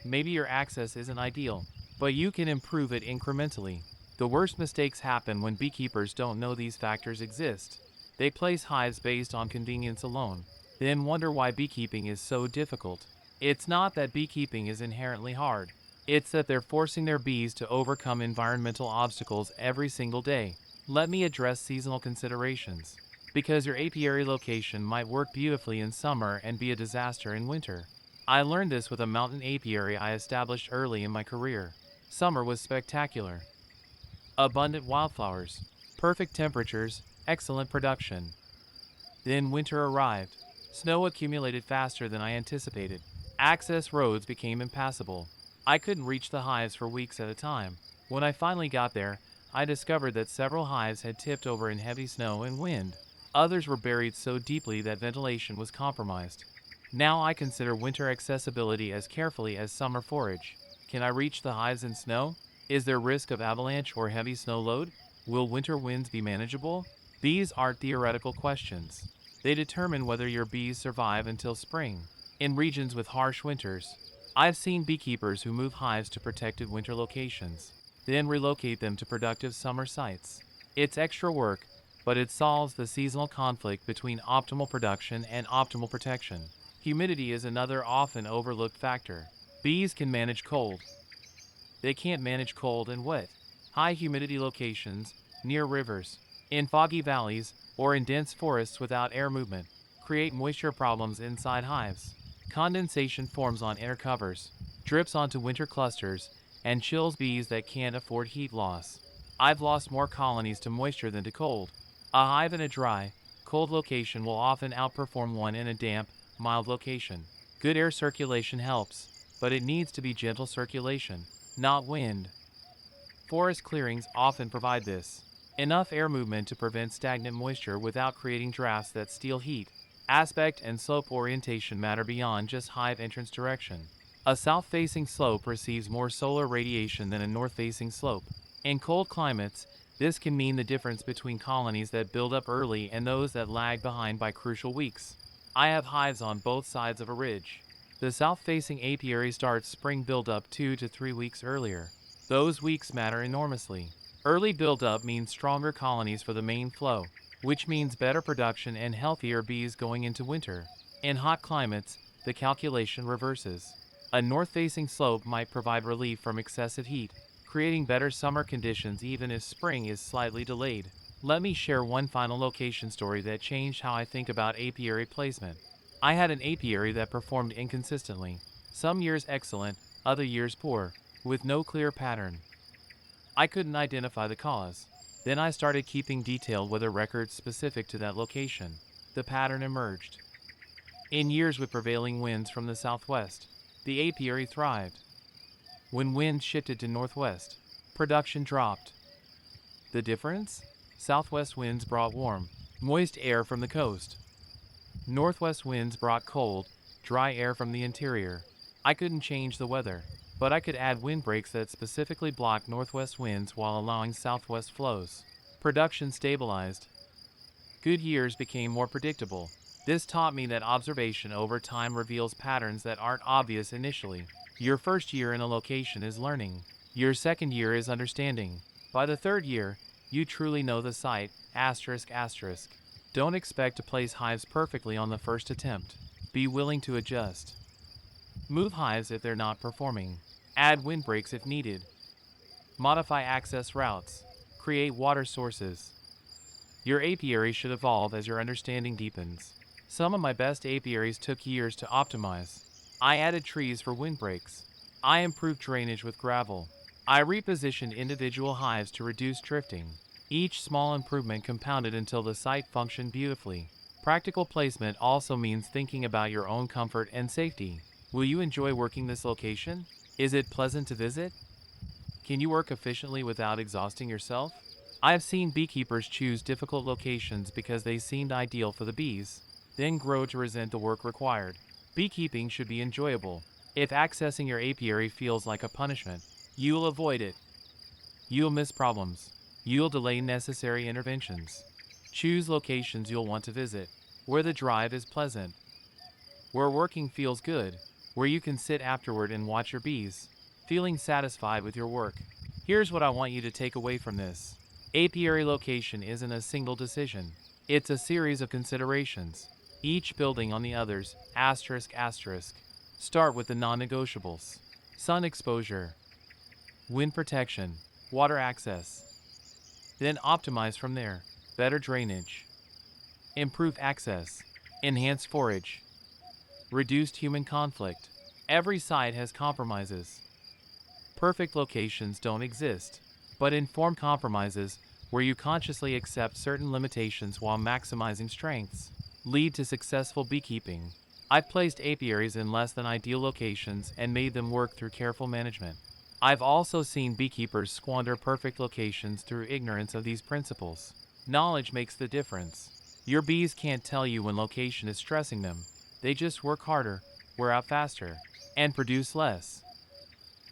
Maybe your access isn't ideal, but you can improve it incrementally. The worst mistakes happen when beekeepers don't know these factors exist. They place hives based on convenience alone, then wonder why beekeeping is so difficult. It's not that beekeeping is inherently hard. It's that they're forcing their bees to overcome environmental obstacles every single day. Let me address seasonal considerations. Because your apiary location might work beautifully in summer and be a disaster in winter. I learned this with a mountain apiary I established early in my career. Summer was spectacular. Abundant wildflowers, perfect temperatures, excellent production. Then winter arrived. Snow accumulated faster than I anticipated. Access roads became impassable. I couldn't reach the hives for weeks at a time. When I finally got there, I discovered that several hives had tipped over in heavy snow and wind. Others were buried so deeply that ventilation was compromised. Now I consider winter accessibility as carefully as summer forage. Can I reach the hives in snow? Is there risk of avalanche or heavy snow load? Will winter winds be manageable? These aren't theoretical questions. They determine whether your bees survive until spring. In regions with harsh winters, I've seen beekeepers who move hives to protected winter locations, then relocate them to productive summer sites. It's extra work, but it solves the seasonal conflict between optimal production and optimal protection. Humidity is another often overlooked factor. Bees can manage cold. They can't manage cold and wet. High humidity locations, near rivers, in foggy valleys, or in dense forests without air movement, create moisture problems inside hives. Condensation forms on inner covers, drips onto winter clusters, and chills bees that can't afford heat loss. I've lost more colonies to moisture than to cold. A hive in a dry, cold location will often outperform one in a damp, mild location. Good air circulation helps, but it needs to be gentle circulation, not wind. Forest clearings often provide this. Enough air movement to prevent stagnant moisture without creating drafts that steal heat. Aspect and slope orientation matter beyond just hive entrance direction. A south-facing slope receives more solar radiation than a north-facing slope. In cold climates, this can mean the difference between colonies that build up early and those that lag behind by crucial weeks. I have hives on both sides of a ridge. The south-facing apiary starts spring buildup 2 to 3 weeks earlier. Those weeks matter enormously. Early buildup means stronger colonies for the main flow, which means better production and healthier bees going into winter. In hot climates, the calculation reverses. A north-facing slope might provide relief from excessive heat, creating better summer conditions even if spring is slightly delayed. Let me share one final location story that changed how I think about apiary placement. I had an apiary that performed inconsistently. Some years excellent, other years poor, with no clear pattern. I couldn't identify the cause. Then I started keeping detailed weather records specific to that location. The pattern emerged. In years with prevailing winds from the southwest, the apiary thrived. When winds shifted to northwest, production dropped. The difference? Southwest winds brought warm, moist air from the coast. Northwest winds brought cold, dry air from the interior. I couldn't change the weather, but I could add windbreaks that specifically blocked northwest winds while allowing southwest flows. Production stabilized. Good years became more predictable. This taught me that observation over time reveals patterns that aren't obvious initially. Your first year in a location is learning. Your second year is understanding. By the third year, you truly know the site. ****. Don't expect to place hives perfectly on the first attempt. Be willing to adjust. Move hives if they're not performing. Add windbreaks if needed. Modify access routes. Create water sources. Your apiary should evolve as your understanding deepens. Some of my best apiaries took years to optimize. I added trees for windbreaks. I improved drainage with gravel. I repositioned individual hives to reduce drifting. Each small improvement compounded until the site functioned beautifully. Practical placement also means thinking about your own comfort and safety. Will you enjoy working this location? Is it pleasant to visit? Can you work efficiently without exhausting yourself? I have seen beekeepers choose difficult locations because they seemed ideal for the bees, then grow to resent the work required. Beekeeping should be enjoyable. If accessing your apiary feels like a punishment, you'll avoid it. You'll miss problems. You'll delay necessary interventions. Choose locations you'll want to visit, where the drive is pleasant, where working feels good, where you can sit afterward and watch your bees, feeling satisfied with your work. Here's what I want you to take away from this. Apiary location isn't a single decision. It's a series of considerations, each building on the others. ***. Start with the non-negotiables. Sun exposure, wind protection, water access. Then optimize from there. Better drainage, improved access, enhanced forage, reduced human conflict. Every site has compromises. Perfect locations don't exist, but informed compromises, where you consciously accept certain limitations while maximizing strengths, lead to successful beekeeping. I've placed apiaries in less than ideal locations and made them work through careful management. I've also seen beekeepers squander perfect locations through ignorance of these principles. Knowledge makes the difference. Your bees can't tell you when location is stressing them. They just work harder, wear out faster, and produce less.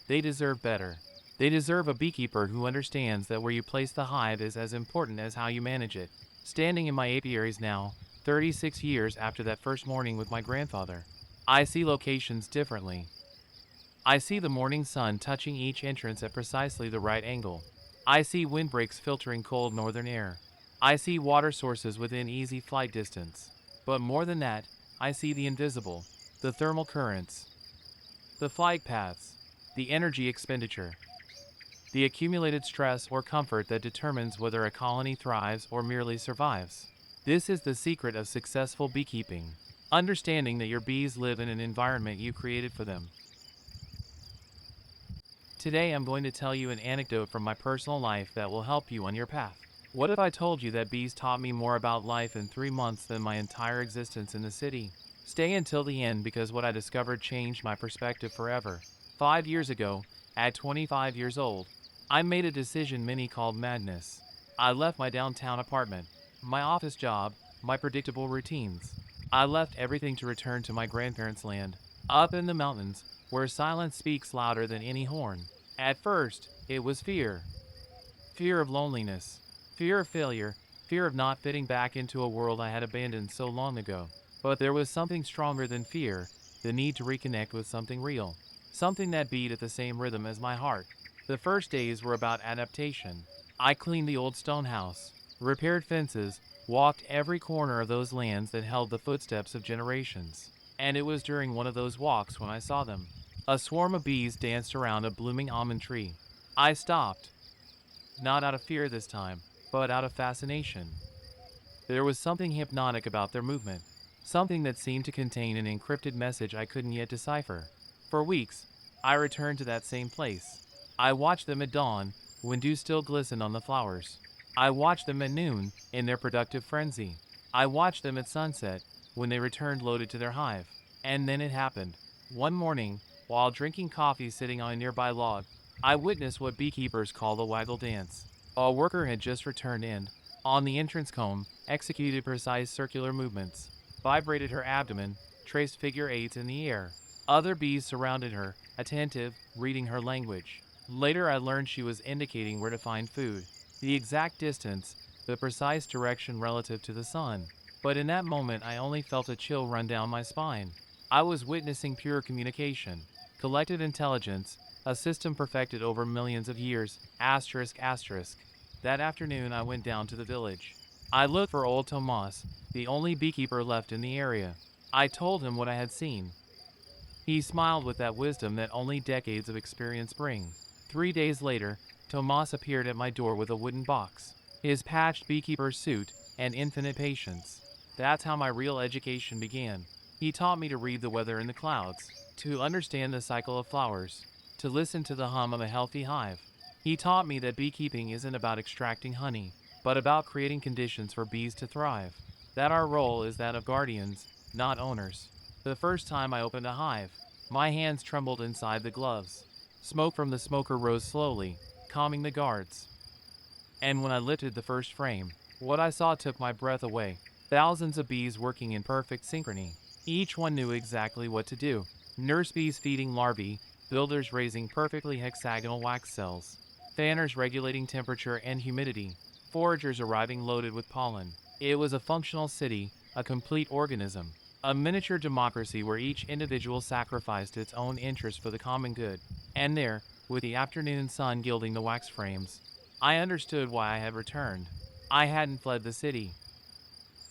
They deserve better. They deserve a beekeeper who understands that where you place the hive is as important as how you manage it. Standing in my apiaries now, 36 years after that first morning with my grandfather, I see locations differently. I see the morning sun touching each entrance at precisely the right angle. I see windbreaks filtering cold northern air. I see water sources within easy flight distance. But more than that, I see the invisible, the thermal currents, the flight paths, the energy expenditure, the accumulated stress or comfort that determines whether a colony thrives or merely survives. This is the secret of successful beekeeping. Understanding that your bees live in an environment you created for them. Today I'm going to tell you an anecdote from my personal life that will help you on your path. What if I told you that bees taught me more about life in 3 months than my entire existence in the city? Stay until the end because what I discovered changed my perspective forever. 5 years ago, at 25 years old, I made a decision many called madness. I left my downtown apartment, my office job, my predictable routines. I left everything to return to my grandparents' land, up in the mountains, where silence speaks louder than any horn. At first, it was fear. Fear of loneliness, fear of failure, fear of not fitting back into a world I had abandoned so long ago. But there was something stronger than fear, the need to reconnect with something real, something that beat at the same rhythm as my heart. The first days were about adaptation. I cleaned the old stone house, repaired fences, walked every corner of those lands that held the footsteps of generations. And it was during one of those walks when I saw them. A swarm of bees danced around a blooming almond tree. I stopped, not out of fear this time, but out of fascination. There was something hypnotic about their movement, something that seemed to contain an encrypted message I couldn't yet decipher. For weeks, I returned to that same place. I watched them at dawn, when dew still glistened on the flowers. I watched them at noon, in their productive frenzy. I watched them at sunset, when they returned loaded to their hive. And then it happened. One morning, while drinking coffee sitting on a nearby log, I witnessed what beekeepers call the waggle dance. A worker had just returned and, on the entrance comb, executed precise circular movements, vibrated her abdomen, traced figure eights in the air. Other bees surrounded her, attentive, reading her language. Later I learned she was indicating where to find food, the exact distance, the precise direction relative to the sun. But in that moment I only felt a chill run down my spine. I was witnessing pure communication, collective intelligence, a system perfected over millions of years, asterisk asterisk. That afternoon I went down to the village. I looked for old Tomas, the only beekeeper left in the area. I told him what I had seen. He smiled with that wisdom that only decades of experience bring. 3 days later, Tomas appeared at my door with a wooden box, his patched beekeeper's suit, and infinite patience. That's how my real education began. He taught me to read the weather in the clouds, to understand the cycle of flowers, to listen to the hum of a healthy hive. He taught me that beekeeping isn't about extracting honey, but about creating conditions for bees to thrive. That our role is that of guardians, not owners. The first time I opened a hive, my hands trembled inside the gloves. Smoke from the smoker rose slowly, calming the guards. And when I lifted the first frame, what I saw took my breath away. Thousands of bees working in perfect synchrony. Each one knew exactly what to do. Nurse bees feeding larvae, builders raising perfectly hexagonal wax cells, fanners regulating temperature and humidity, foragers arriving loaded with pollen. It was a functional city, a complete organism, a miniature democracy where each individual sacrificed its own interest for the common good. And there, with the afternoon sun gilding the wax frames, I understood why I had returned. I hadn't fled the city.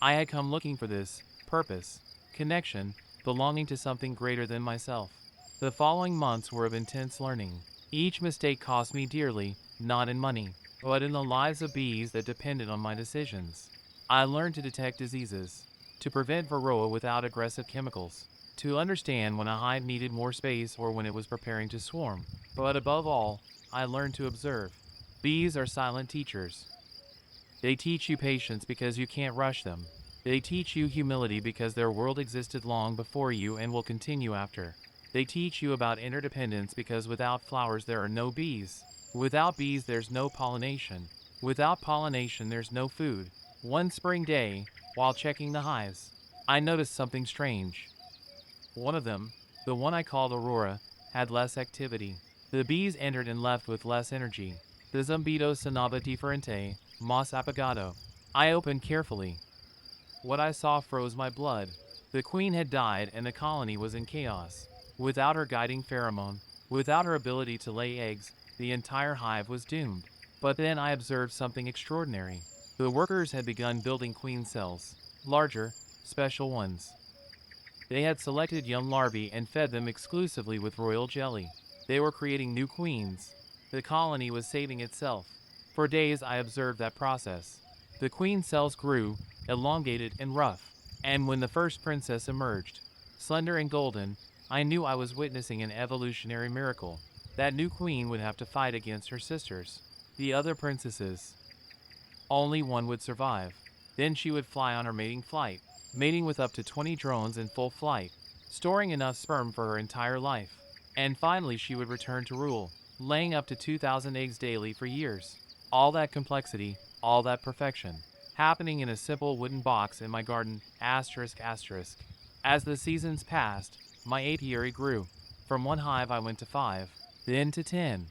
I had come looking for this purpose, connection, belonging to something greater than myself. The following months were of intense learning. Each mistake cost me dearly, not in money, but in the lives of bees that depended on my decisions. I learned to detect diseases, to prevent varroa without aggressive chemicals, to understand when a hive needed more space or when it was preparing to swarm. But above all, I learned to observe. Bees are silent teachers. They teach you patience because you can't rush them. They teach you humility because their world existed long before you and will continue after. They teach you about interdependence because without flowers there are no bees. Without bees there's no pollination. Without pollination there's no food. One spring day, while checking the hives, I noticed something strange. One of them, the one I called Aurora, had less activity. The bees entered and left with less energy. The zumbido sonaba differente, mas apagado. I opened carefully. What I saw froze my blood. The queen had died and the colony was in chaos. Without her guiding pheromone, without her ability to lay eggs, the entire hive was doomed. But then I observed something extraordinary. The workers had begun building queen cells, larger, special ones. They had selected young larvae and fed them exclusively with royal jelly. They were creating new queens. The colony was saving itself. For days I observed that process. The queen cells grew, elongated and rough, and when the first princess emerged, slender and golden, I knew I was witnessing an evolutionary miracle. That new queen would have to fight against her sisters, the other princesses. Only one would survive. Then she would fly on her mating flight, mating with up to 20 drones in full flight, storing enough sperm for her entire life. And finally she would return to rule, laying up to 2,000 eggs daily for years. All that complexity, all that perfection, happening in a simple wooden box in my garden, asterisk asterisk. As the seasons passed, my apiary grew. From one hive I went to 5, then to 10.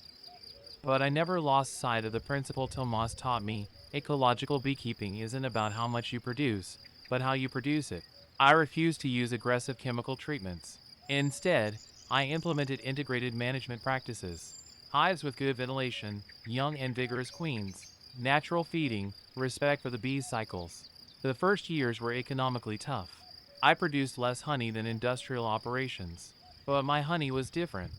But I never lost sight of the principle Tomas taught me. Ecological beekeeping isn't about how much you produce, but how you produce it. I refused to use aggressive chemical treatments. Instead, I implemented integrated management practices. Hives with good ventilation, young and vigorous queens, natural feeding, respect for the bees' cycles. The first years were economically tough. I produced less honey than industrial operations. But my honey was different.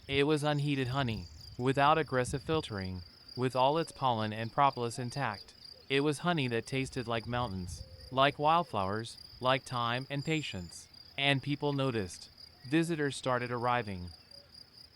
It was unheated honey, without aggressive filtering, with all its pollen and propolis intact. It was honey that tasted like mountains, like wildflowers, like time and patience. And people noticed. Visitors started arriving.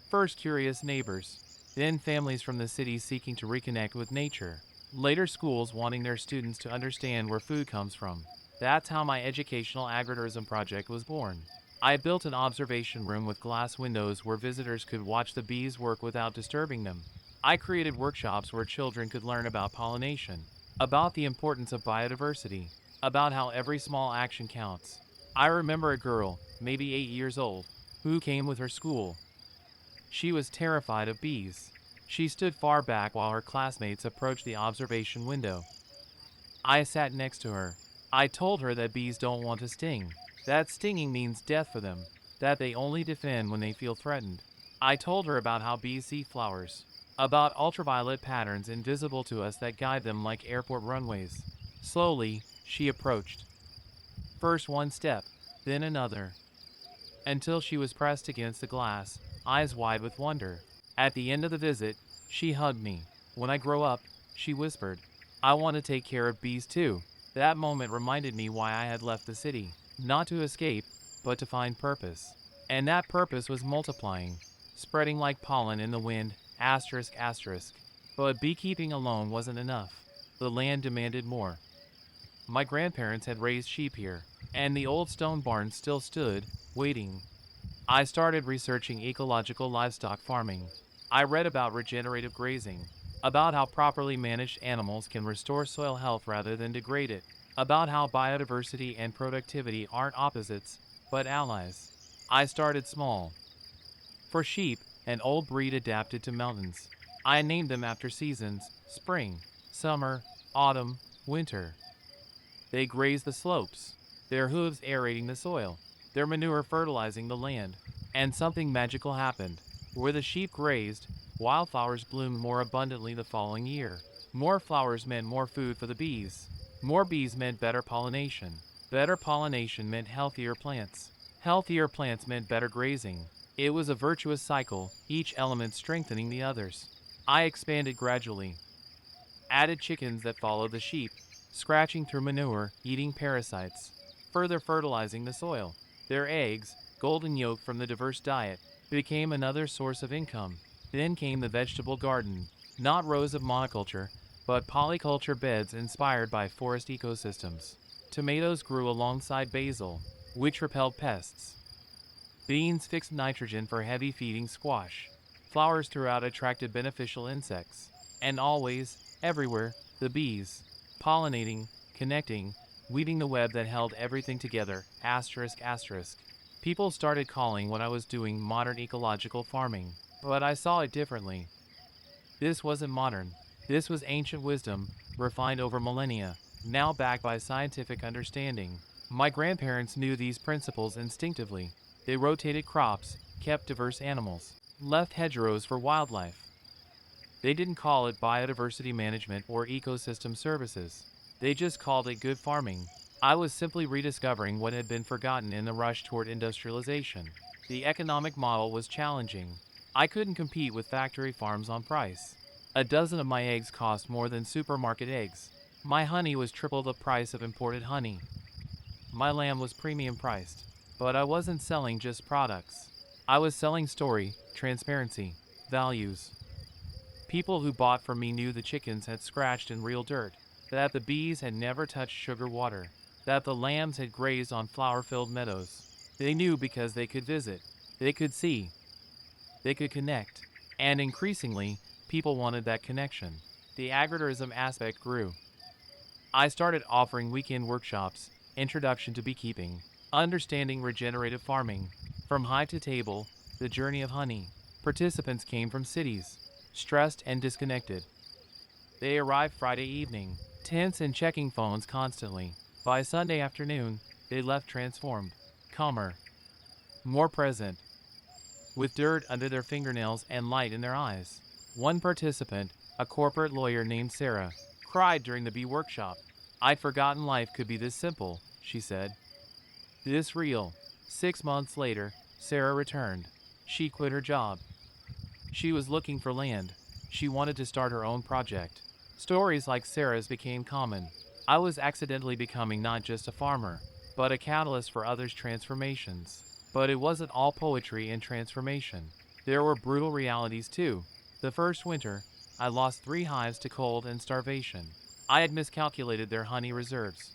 First curious neighbors, then families from the cities seeking to reconnect with nature. Later schools wanting their students to understand where food comes from. That's how my educational agritourism project was born. I built an observation room with glass windows where visitors could watch the bees work without disturbing them. I created workshops where children could learn about pollination, about the importance of biodiversity, about how every small action counts. I remember a girl, maybe 8 years old, who came with her school. She was terrified of bees. She stood far back while her classmates approached the observation window. I sat next to her. I told her that bees don't want to sting, that stinging means death for them, that they only defend when they feel threatened. I told her about how bees see flowers, about ultraviolet patterns invisible to us that guide them like airport runways. Slowly, she approached. First one step, then another, until she was pressed against the glass, eyes wide with wonder. At the end of the visit, she hugged me. When I grow up, she whispered, I want to take care of bees too. That moment reminded me why I had left the city. Not to escape, but to find purpose. And that purpose was multiplying, spreading like pollen in the wind, asterisk asterisk. But beekeeping alone wasn't enough. The land demanded more. My grandparents had raised sheep here, and the old stone barn still stood, waiting. I started researching ecological livestock farming. I read about regenerative grazing, about how properly managed animals can restore soil health rather than degrade it, about how biodiversity and productivity aren't opposites, but allies. I started small. For sheep, an old breed adapted to mountains. I named them after seasons: spring, summer, autumn, winter. They grazed the slopes, their hooves aerating the soil, their manure fertilizing the land. And something magical happened. Where the sheep grazed, wildflowers bloomed more abundantly the following year. More flowers meant more food for the bees. More bees meant better pollination. Better pollination meant healthier plants. Healthier plants meant better grazing. It was a virtuous cycle, each element strengthening the others. I expanded gradually. Added chickens that followed the sheep, scratching through manure, eating parasites, further fertilizing the soil. Their eggs, golden yolk from the diverse diet, became another source of income. Then came the vegetable garden, not rows of monoculture, but polyculture beds inspired by forest ecosystems. Tomatoes grew alongside basil, which repelled pests. Beans fixed nitrogen for heavy feeding squash. Flowers throughout attracted beneficial insects. And always, everywhere, the bees, pollinating, connecting, weaving the web that held everything together, asterisk asterisk. People started calling what I was doing modern ecological farming, but I saw it differently. This wasn't modern. This was ancient wisdom, refined over millennia, now backed by scientific understanding. My grandparents knew these principles instinctively. They rotated crops, kept diverse animals, left hedgerows for wildlife. They didn't call it biodiversity management or ecosystem services. They just called it good farming. I was simply rediscovering what had been forgotten in the rush toward industrialization. The economic model was challenging. I couldn't compete with factory farms on price. A dozen of my eggs cost more than supermarket eggs. My honey was triple the price of imported honey. My lamb was premium priced. But I wasn't selling just products. I was selling story, transparency, values. People who bought from me knew the chickens had scratched in real dirt, that the bees had never touched sugar water, that the lambs had grazed on flower-filled meadows. They knew because they could visit, they could see, they could connect. And increasingly, people wanted that connection. The agritourism aspect grew. I started offering weekend workshops, introduction to beekeeping, understanding regenerative farming, from hive to table, the journey of honey. Participants came from cities, stressed and disconnected. They arrived Friday evening, tense and checking phones constantly. By Sunday afternoon, they left transformed, calmer, more present, with dirt under their fingernails and light in their eyes. One participant, a corporate lawyer named Sarah, cried during the bee workshop. I'd forgotten life could be this simple, she said. This real. 6 months later, Sarah returned. She quit her job. She was looking for land. She wanted to start her own project. Stories like Sarah's became common. I was accidentally becoming not just a farmer, but a catalyst for others' transformations. But it wasn't all poetry and transformation. There were brutal realities too. The first winter, I lost 3 hives to cold and starvation. I had miscalculated their honey reserves.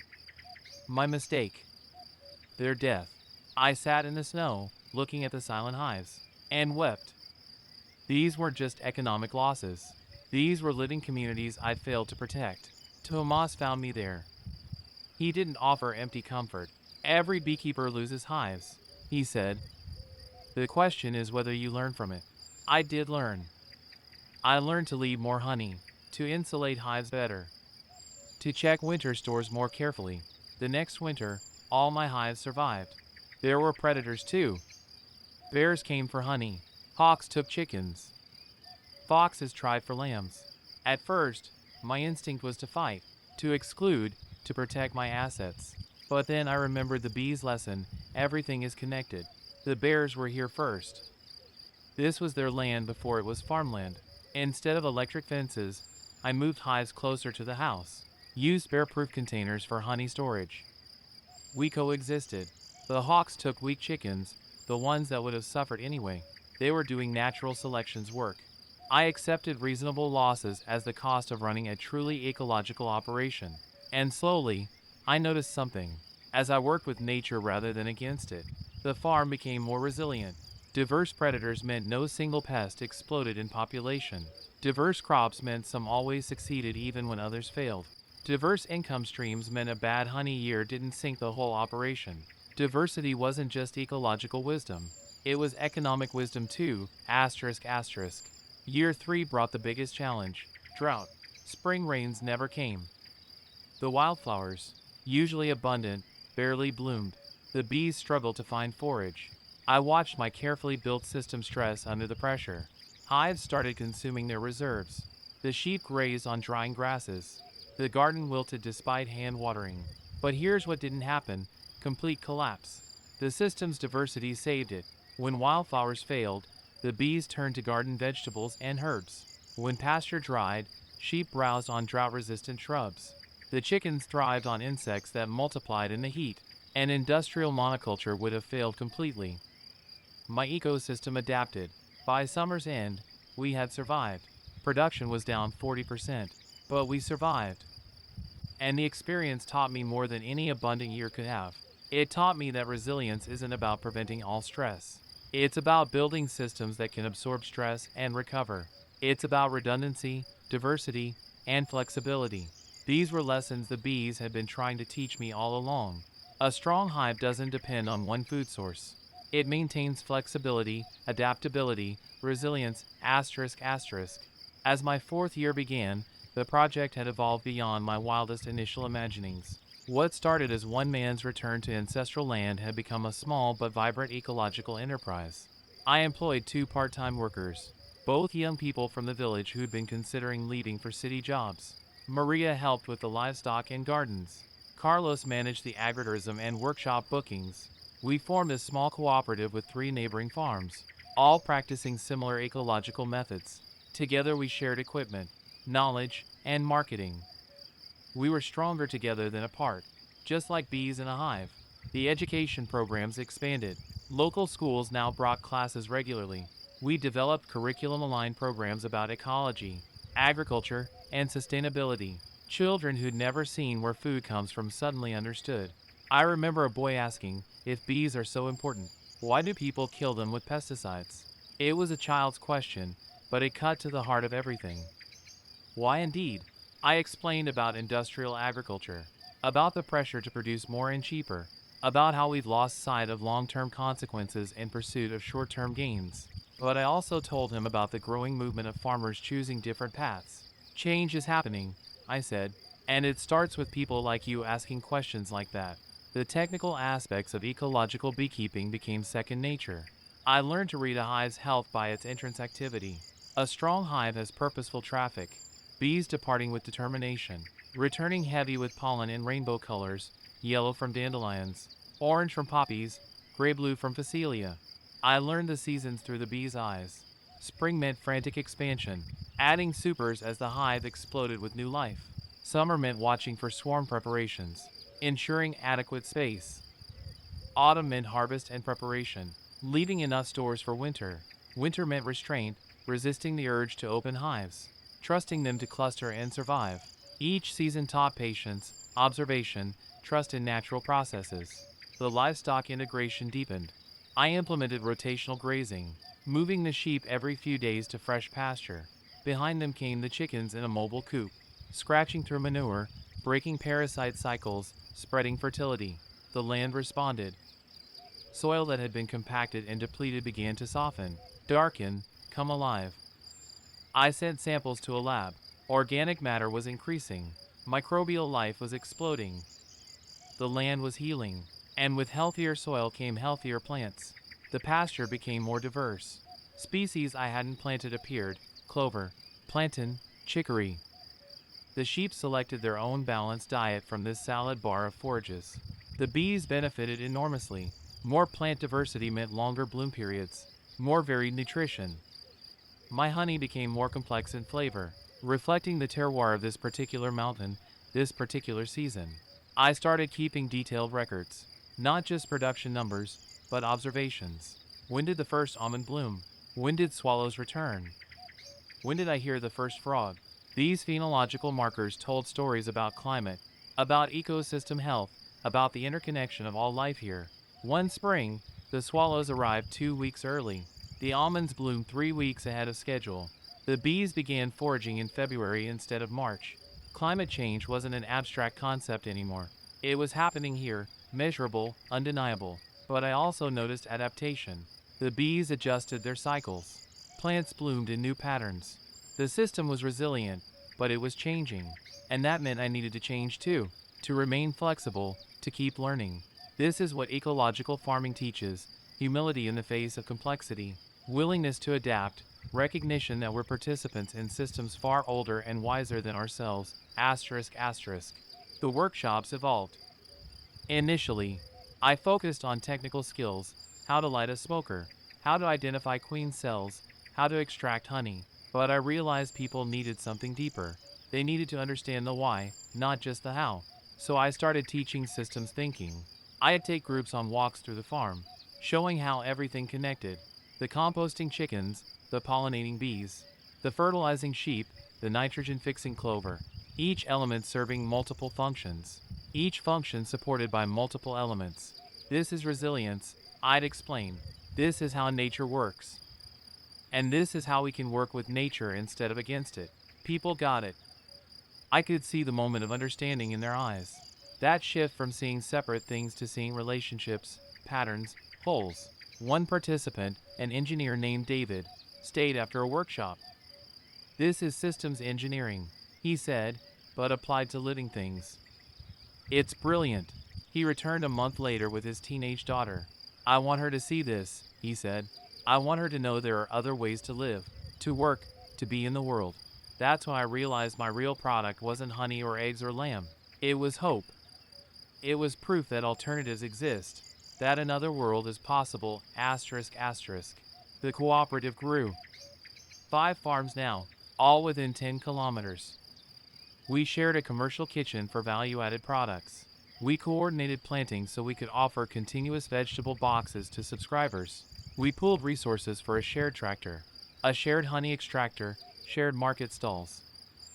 My mistake. Their death. I sat in the snow, looking at the silent hives, and wept. These weren't just economic losses. These were living communities I'd failed to protect. Tomas found me there. He didn't offer empty comfort. Every beekeeper loses hives, he said. The question is whether you learn from it. I did learn. I learned to leave more honey, to insulate hives better, to check winter stores more carefully. The next winter, all my hives survived. There were predators too. Bears came for honey. Hawks took chickens. Foxes tried for lambs. At first, my instinct was to fight, to exclude, to protect my assets. But then I remembered the bees' lesson, everything is connected. The bears were here first. This was their land before it was farmland. Instead of electric fences, I moved hives closer to the house, used bear-proof containers for honey storage. We coexisted. The hawks took weak chickens, the ones that would have suffered anyway. They were doing natural selections work. I accepted reasonable losses as the cost of running a truly ecological operation. And slowly, I noticed something. As I worked with nature rather than against it, the farm became more resilient. Diverse predators meant no single pest exploded in population. Diverse crops meant some always succeeded even when others failed. Diverse income streams meant a bad honey year didn't sink the whole operation. Diversity wasn't just ecological wisdom. It was economic wisdom too, asterisk asterisk. Year 3 brought the biggest challenge, drought. Spring rains never came. The wildflowers, usually abundant, barely bloomed. The bees struggled to find forage. I watched my carefully built system stress under the pressure. Hives started consuming their reserves. The sheep grazed on drying grasses. The garden wilted despite hand watering. But here's what didn't happen: complete collapse. The system's diversity saved it. When wildflowers failed, the bees turned to garden vegetables and herbs. When pasture dried, sheep browsed on drought-resistant shrubs. The chickens thrived on insects that multiplied in the heat. An industrial monoculture would have failed completely. My ecosystem adapted. By summer's end, we had survived. Production was down 40%, but we survived. And the experience taught me more than any abundant year could have. It taught me that resilience isn't about preventing all stress. It's about building systems that can absorb stress and recover. It's about redundancy, diversity, and flexibility. These were lessons the bees had been trying to teach me all along. A strong hive doesn't depend on one food source. It maintains flexibility, adaptability, resilience, asterisk asterisk. As my 4th year began, the project had evolved beyond my wildest initial imaginings. What started as one man's return to ancestral land had become a small but vibrant ecological enterprise. I employed 2 part-time workers. both young people from the village who'd been considering leaving for city jobs. Maria helped with the livestock and gardens. Carlos managed the agritourism and workshop bookings. We formed a small cooperative with 3 neighboring farms, all practicing similar ecological methods. Together we shared equipment, knowledge, and marketing. We were stronger together than apart, just like bees in a hive. The education programs expanded. Local schools now brought classes regularly. We developed curriculum-aligned programs about ecology, agriculture, and sustainability. Children who'd never seen where food comes from suddenly understood. I remember a boy asking, if bees are so important, why do people kill them with pesticides? It was a child's question, but it cut to the heart of everything. Why indeed? I explained about industrial agriculture, about the pressure to produce more and cheaper, about how we've lost sight of long-term consequences in pursuit of short-term gains. But I also told him about the growing movement of farmers choosing different paths. Change is happening, I said, and it starts with people like you asking questions like that. The technical aspects of ecological beekeeping became second nature. I learned to read a hive's health by its entrance activity. A strong hive has purposeful traffic, bees departing with determination, returning heavy with pollen in rainbow colors, yellow from dandelions, orange from poppies, gray-blue from phacelia. I learned the seasons through the bee's eyes. Spring meant frantic expansion, adding supers as the hive exploded with new life. Summer meant watching for swarm preparations, ensuring adequate space. Autumn meant harvest and preparation, leaving enough stores for winter. Winter meant restraint, resisting the urge to open hives, trusting them to cluster and survive. Each season taught patience, observation, trust in natural processes. The livestock integration deepened. I implemented rotational grazing, moving the sheep every few days to fresh pasture. Behind them came the chickens in a mobile coop, scratching through manure, breaking parasite cycles, spreading fertility. The land responded. Soil that had been compacted and depleted began to soften, darken, come alive. I sent samples to a lab. Organic matter was increasing. Microbial life was exploding. The land was healing. And with healthier soil came healthier plants. The pasture became more diverse. Species I hadn't planted appeared: clover, plantain, chicory. The sheep selected their own balanced diet from this salad bar of forages. The bees benefited enormously. More plant diversity meant longer bloom periods, more varied nutrition. My honey became more complex in flavor, reflecting the terroir of this particular mountain, this particular season. I started keeping detailed records, not just production numbers, but observations. When did the first almond bloom? When did swallows return? When did I hear the first frog? These phenological markers told stories about climate, about ecosystem health, about the interconnection of all life here. One spring, the swallows arrived 2 weeks early. The almonds bloomed 3 weeks ahead of schedule. The bees began foraging in February instead of March. Climate change wasn't an abstract concept anymore. It was happening here, measurable, undeniable. But I also noticed adaptation. The bees adjusted their cycles. Plants bloomed in new patterns. The system was resilient, but it was changing. And that meant I needed to change too, to remain flexible, to keep learning. This is what ecological farming teaches: humility in the face of complexity, willingness to adapt, recognition that we're participants in systems far older and wiser than ourselves. Asterisk asterisk. The workshops evolved. Initially, I focused on technical skills: how to light a smoker, how to identify queen cells, how to extract honey. But I realized people needed something deeper. They needed to understand the why, not just the how. So I started teaching systems thinking. I'd take groups on walks through the farm, showing how everything connected: the composting chickens, the pollinating bees, the fertilizing sheep, the nitrogen-fixing clover, each element serving multiple functions, each function supported by multiple elements. This is resilience, I'd explain. This is how nature works. And this is how we can work with nature instead of against it. People got it. I could see the moment of understanding in their eyes. That shift from seeing separate things to seeing relationships, patterns, wholes. One participant, an engineer named David, stayed after a workshop. This is systems engineering, he said, but applied to living things. It's brilliant. He returned a month later with his teenage daughter. I want her to see this, he said. I want her to know there are other ways to live, to work, to be in the world. That's when I realized my real product wasn't honey or eggs or lamb. It was hope. It was proof that alternatives exist, that another world is possible, asterisk asterisk. The cooperative grew. 5 farms now, all within 10 kilometers. We shared a commercial kitchen for value-added products. We coordinated planting so we could offer continuous vegetable boxes to subscribers. We pooled resources for a shared tractor, a shared honey extractor, shared market stalls.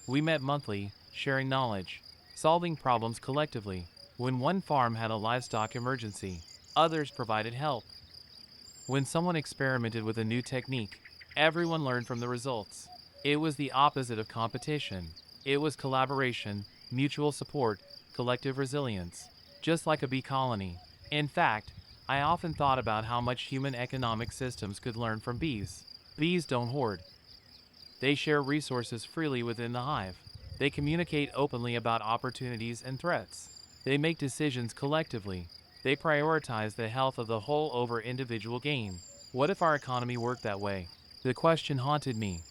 We met monthly, sharing knowledge, solving problems collectively. When one farm had a livestock emergency, others provided help. When someone experimented with a new technique, everyone learned from the results. It was the opposite of competition. It was collaboration, mutual support, collective resilience, just like a bee colony. In fact, I often thought about how much human economic systems could learn from bees. Bees don't hoard. They share resources freely within the hive. They communicate openly about opportunities and threats. They make decisions collectively. They prioritize the health of the whole over individual gain. What if our economy worked that way? The question haunted me.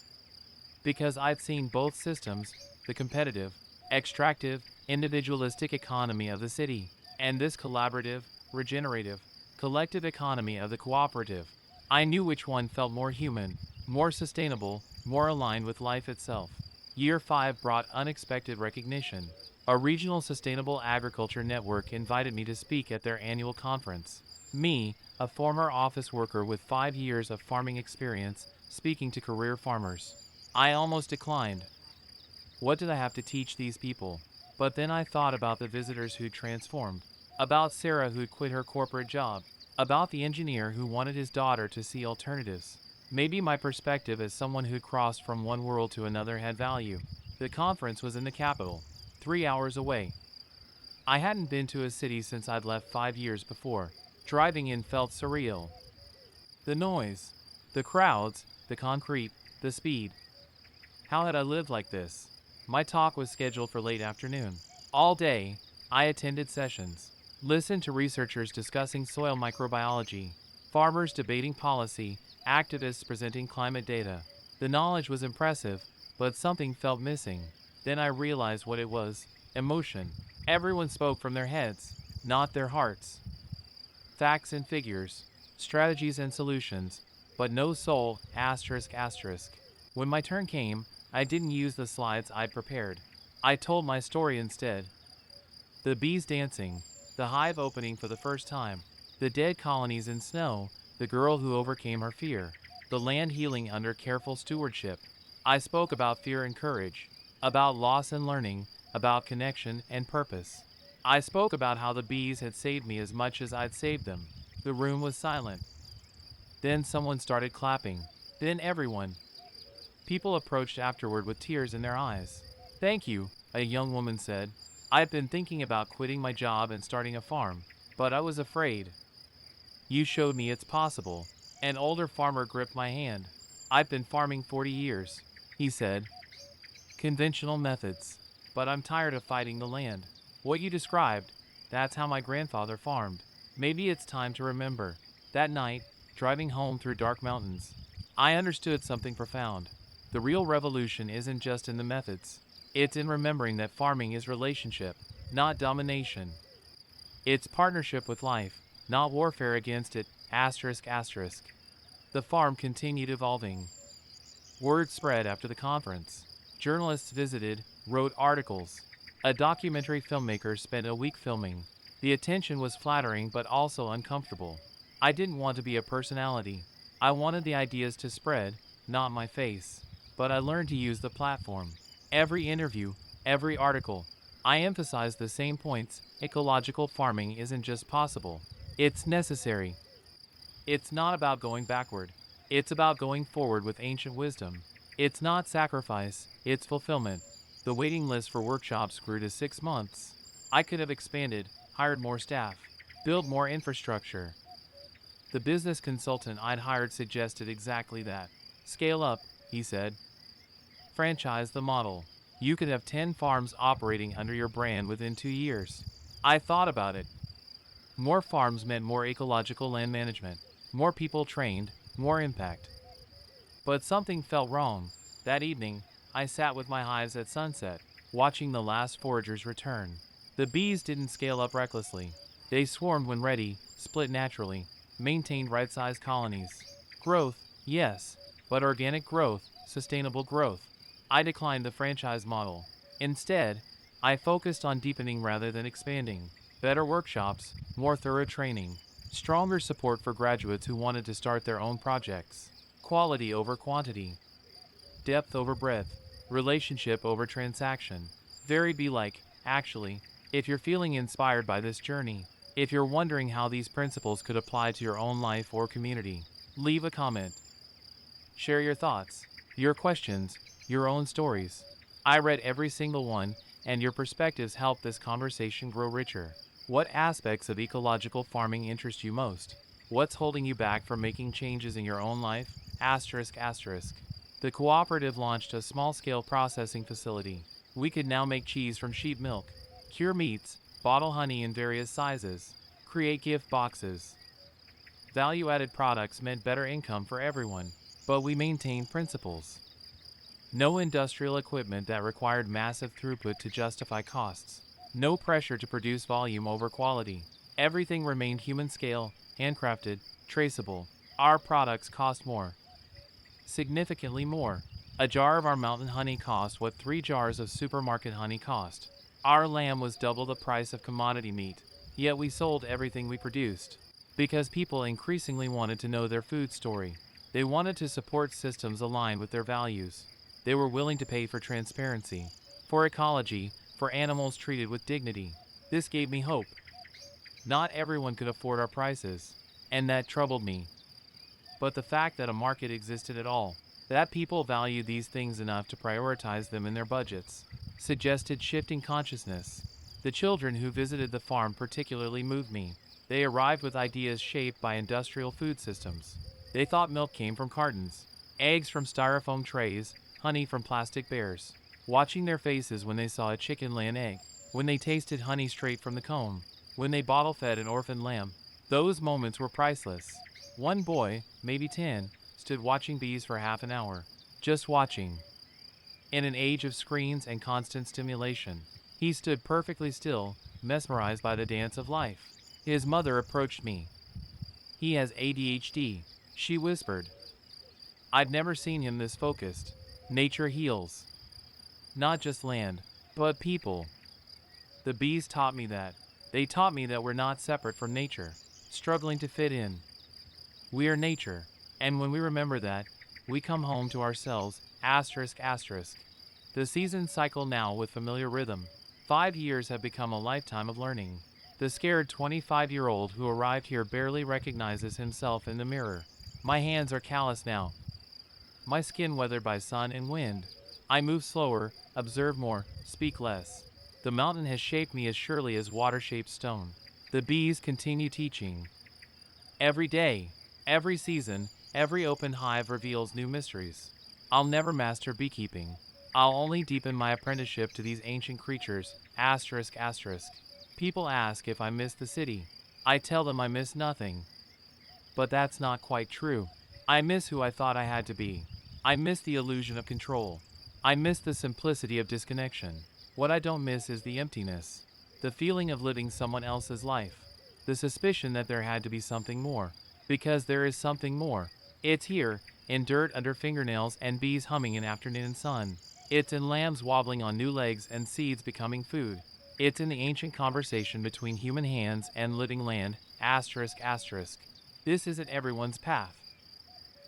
Because I'd seen both systems, the competitive, extractive, individualistic economy of the city, and this collaborative, regenerative, collective economy of the cooperative. I knew which one felt more human, more sustainable, more aligned with life itself. Year 5 brought unexpected recognition. A regional sustainable agriculture network invited me to speak at their annual conference. Me, a former office worker with 5 years of farming experience, speaking to career farmers. I almost declined. What did I have to teach these people? But then I thought about the visitors who'd transformed, about Sarah who'd quit her corporate job, about the engineer who wanted his daughter to see alternatives. Maybe my perspective as someone who'd crossed from one world to another had value. The conference was in the capital, 3 hours away. I hadn't been to a city since I'd left 5 years before. Driving in felt surreal. The noise, the crowds, the concrete, the speed. How had I lived like this? My talk was scheduled for late afternoon. All day, I attended sessions, listened to researchers discussing soil microbiology, farmers debating policy, activists presenting climate data. The knowledge was impressive, but something felt missing. Then I realized what it was: emotion. Everyone spoke from their heads, not their hearts. Facts and figures, strategies and solutions, but no soul, asterisk asterisk. When my turn came, I didn't use the slides I'd prepared. I told my story instead. The bees dancing, the hive opening for the first time, the dead colonies in snow, the girl who overcame her fear, the land healing under careful stewardship. I spoke about fear and courage, about loss and learning, about connection and purpose. I spoke about how the bees had saved me as much as I'd saved them. The room was silent. Then someone started clapping. Then everyone. People approached afterward with tears in their eyes. "Thank you," a young woman said. "I've been thinking about quitting my job and starting a farm, but I was afraid. You showed me it's possible." An older farmer gripped my hand. "I've been farming 40 years, he said. "Conventional methods. But I'm tired of fighting the land. What you described, that's how my grandfather farmed. Maybe it's time to remember." That night, driving home through dark mountains, I understood something profound. The real revolution isn't just in the methods. It's in remembering that farming is relationship, not domination. It's partnership with life, not warfare against it, asterisk asterisk. The farm continued evolving. Word spread after the conference. Journalists visited, wrote articles. A documentary filmmaker spent a week filming. The attention was flattering but also uncomfortable. I didn't want to be a personality. I wanted the ideas to spread, not my face. But I learned to use the platform. Every interview, every article, I emphasized the same points. Ecological farming isn't just possible. It's necessary. It's not about going backward. It's about going forward with ancient wisdom. It's not sacrifice, it's fulfillment. The waiting list for workshops grew to 6 months. I could have expanded, hired more staff, built more infrastructure. The business consultant I'd hired suggested exactly that. "Scale up," he said. "Franchise the model. You could have 10 farms operating under your brand within 2 years." I thought about it. More farms meant more ecological land management, more people trained, more impact. But something felt wrong. That evening, I sat with my hives at sunset, watching the last foragers return. The bees didn't scale up recklessly. They swarmed when ready, split naturally, maintained right-sized colonies. Growth, yes, but organic growth, sustainable growth. I declined the franchise model. Instead, I focused on deepening rather than expanding. Better workshops, more thorough training, stronger support for graduates who wanted to start their own projects. Quality over quantity, depth over breadth, relationship over transaction. Varied be like, actually, if you're feeling inspired by this journey, if you're wondering how these principles could apply to your own life or community, leave a comment. Share your thoughts, your questions, your own stories. I read every single one, and your perspectives help this conversation grow richer. What aspects of ecological farming interest you most? What's holding you back from making changes in your own life? Asterisk asterisk. The cooperative launched a small-scale processing facility. We could now make cheese from sheep milk, cure meats, bottle honey in various sizes, create gift boxes. Value-added products meant better income for everyone, but we maintained principles. No industrial equipment that required massive throughput to justify costs. No pressure to produce volume over quality. Everything remained human scale, handcrafted, traceable. Our products cost more. Significantly more. A jar of our mountain honey cost what 3 jars of supermarket honey cost. Our lamb was double the price of commodity meat, yet we sold everything we produced. Because people increasingly wanted to know their food story. They wanted to support systems aligned with their values. They were willing to pay for transparency, for ecology, for animals treated with dignity. This gave me hope. Not everyone could afford our prices, and that troubled me. But the fact that a market existed at all, that people valued these things enough to prioritize them in their budgets, suggested shifting consciousness. The children who visited the farm particularly moved me. They arrived with ideas shaped by industrial food systems. They thought milk came from cartons, eggs from styrofoam trays, honey from plastic bears. Watching their faces when they saw a chicken lay an egg, when they tasted honey straight from the comb, when they bottle-fed an orphan lamb, those moments were priceless. One boy, maybe 10, stood watching bees for half an hour. Just watching. In an age of screens and constant stimulation, he stood perfectly still, mesmerized by the dance of life. His mother approached me. "He has ADHD," she whispered. I'd never seen him this focused. Nature heals. Not just land, but people. The bees taught me that. They taught me that we're not separate from nature, struggling to fit in. We are nature, and when we remember that, we come home to ourselves, asterisk asterisk. The seasons cycle now with familiar rhythm. 5 years have become a lifetime of learning. The scared 25-year-old who arrived here barely recognizes himself in the mirror. My hands are callous now. My skin weathered by sun and wind. I move slower, observe more, speak less. The mountain has shaped me as surely as water shapes stone. The bees continue teaching. Every day, every season, every open hive reveals new mysteries. I'll never master beekeeping. I'll only deepen my apprenticeship to these ancient creatures, asterisk asterisk. People ask if I miss the city. I tell them I miss nothing. But that's not quite true. I miss who I thought I had to be. I miss the illusion of control. I miss the simplicity of disconnection. What I don't miss is the emptiness. The feeling of living someone else's life. The suspicion that there had to be something more. Because there is something more. It's here, in dirt under fingernails and bees humming in afternoon sun. It's in lambs wobbling on new legs and seeds becoming food. It's in the ancient conversation between human hands and living land, asterisk asterisk. This isn't everyone's path.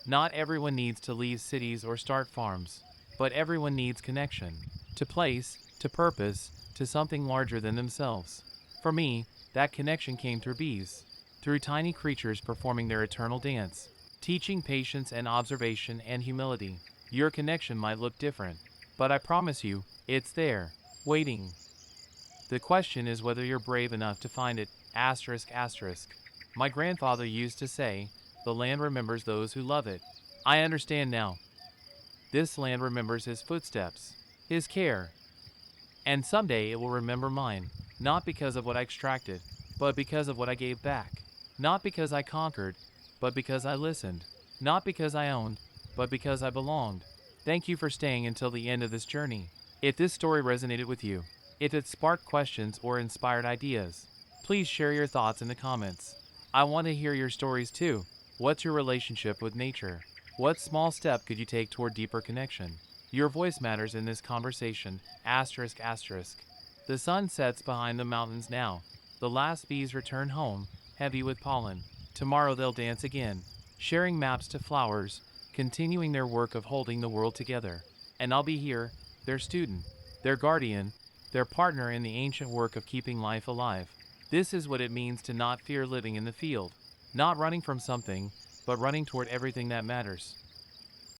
Not everyone needs to leave cities or start farms, but everyone needs connection. To place, to purpose, to something larger than themselves. For me, that connection came through bees. Through tiny creatures performing their eternal dance. Teaching patience and observation and humility. Your connection might look different, but I promise you, it's there, waiting. The question is whether you're brave enough to find it, asterisk asterisk. My grandfather used to say, the land remembers those who love it. I understand now. This land remembers his footsteps, his care. And someday it will remember mine, not because of what I extracted, but because of what I gave back. Not because I conquered, but because I listened. Not because I owned, but because I belonged. Thank you for staying until the end of this journey. If this story resonated with you, if it sparked questions or inspired ideas, please share your thoughts in the comments. I want to hear your stories too. What's your relationship with nature? What small step could you take toward deeper connection? Your voice matters in this conversation. Asterisk asterisk. The sun sets behind the mountains now. The last bees return home, heavy with pollen. Tomorrow they'll dance again, sharing maps to flowers, continuing their work of holding the world together. And I'll be here, their student, their guardian, their partner in the ancient work of keeping life alive. This is what it means to not fear living in the field. Not running from something, but running toward everything that matters.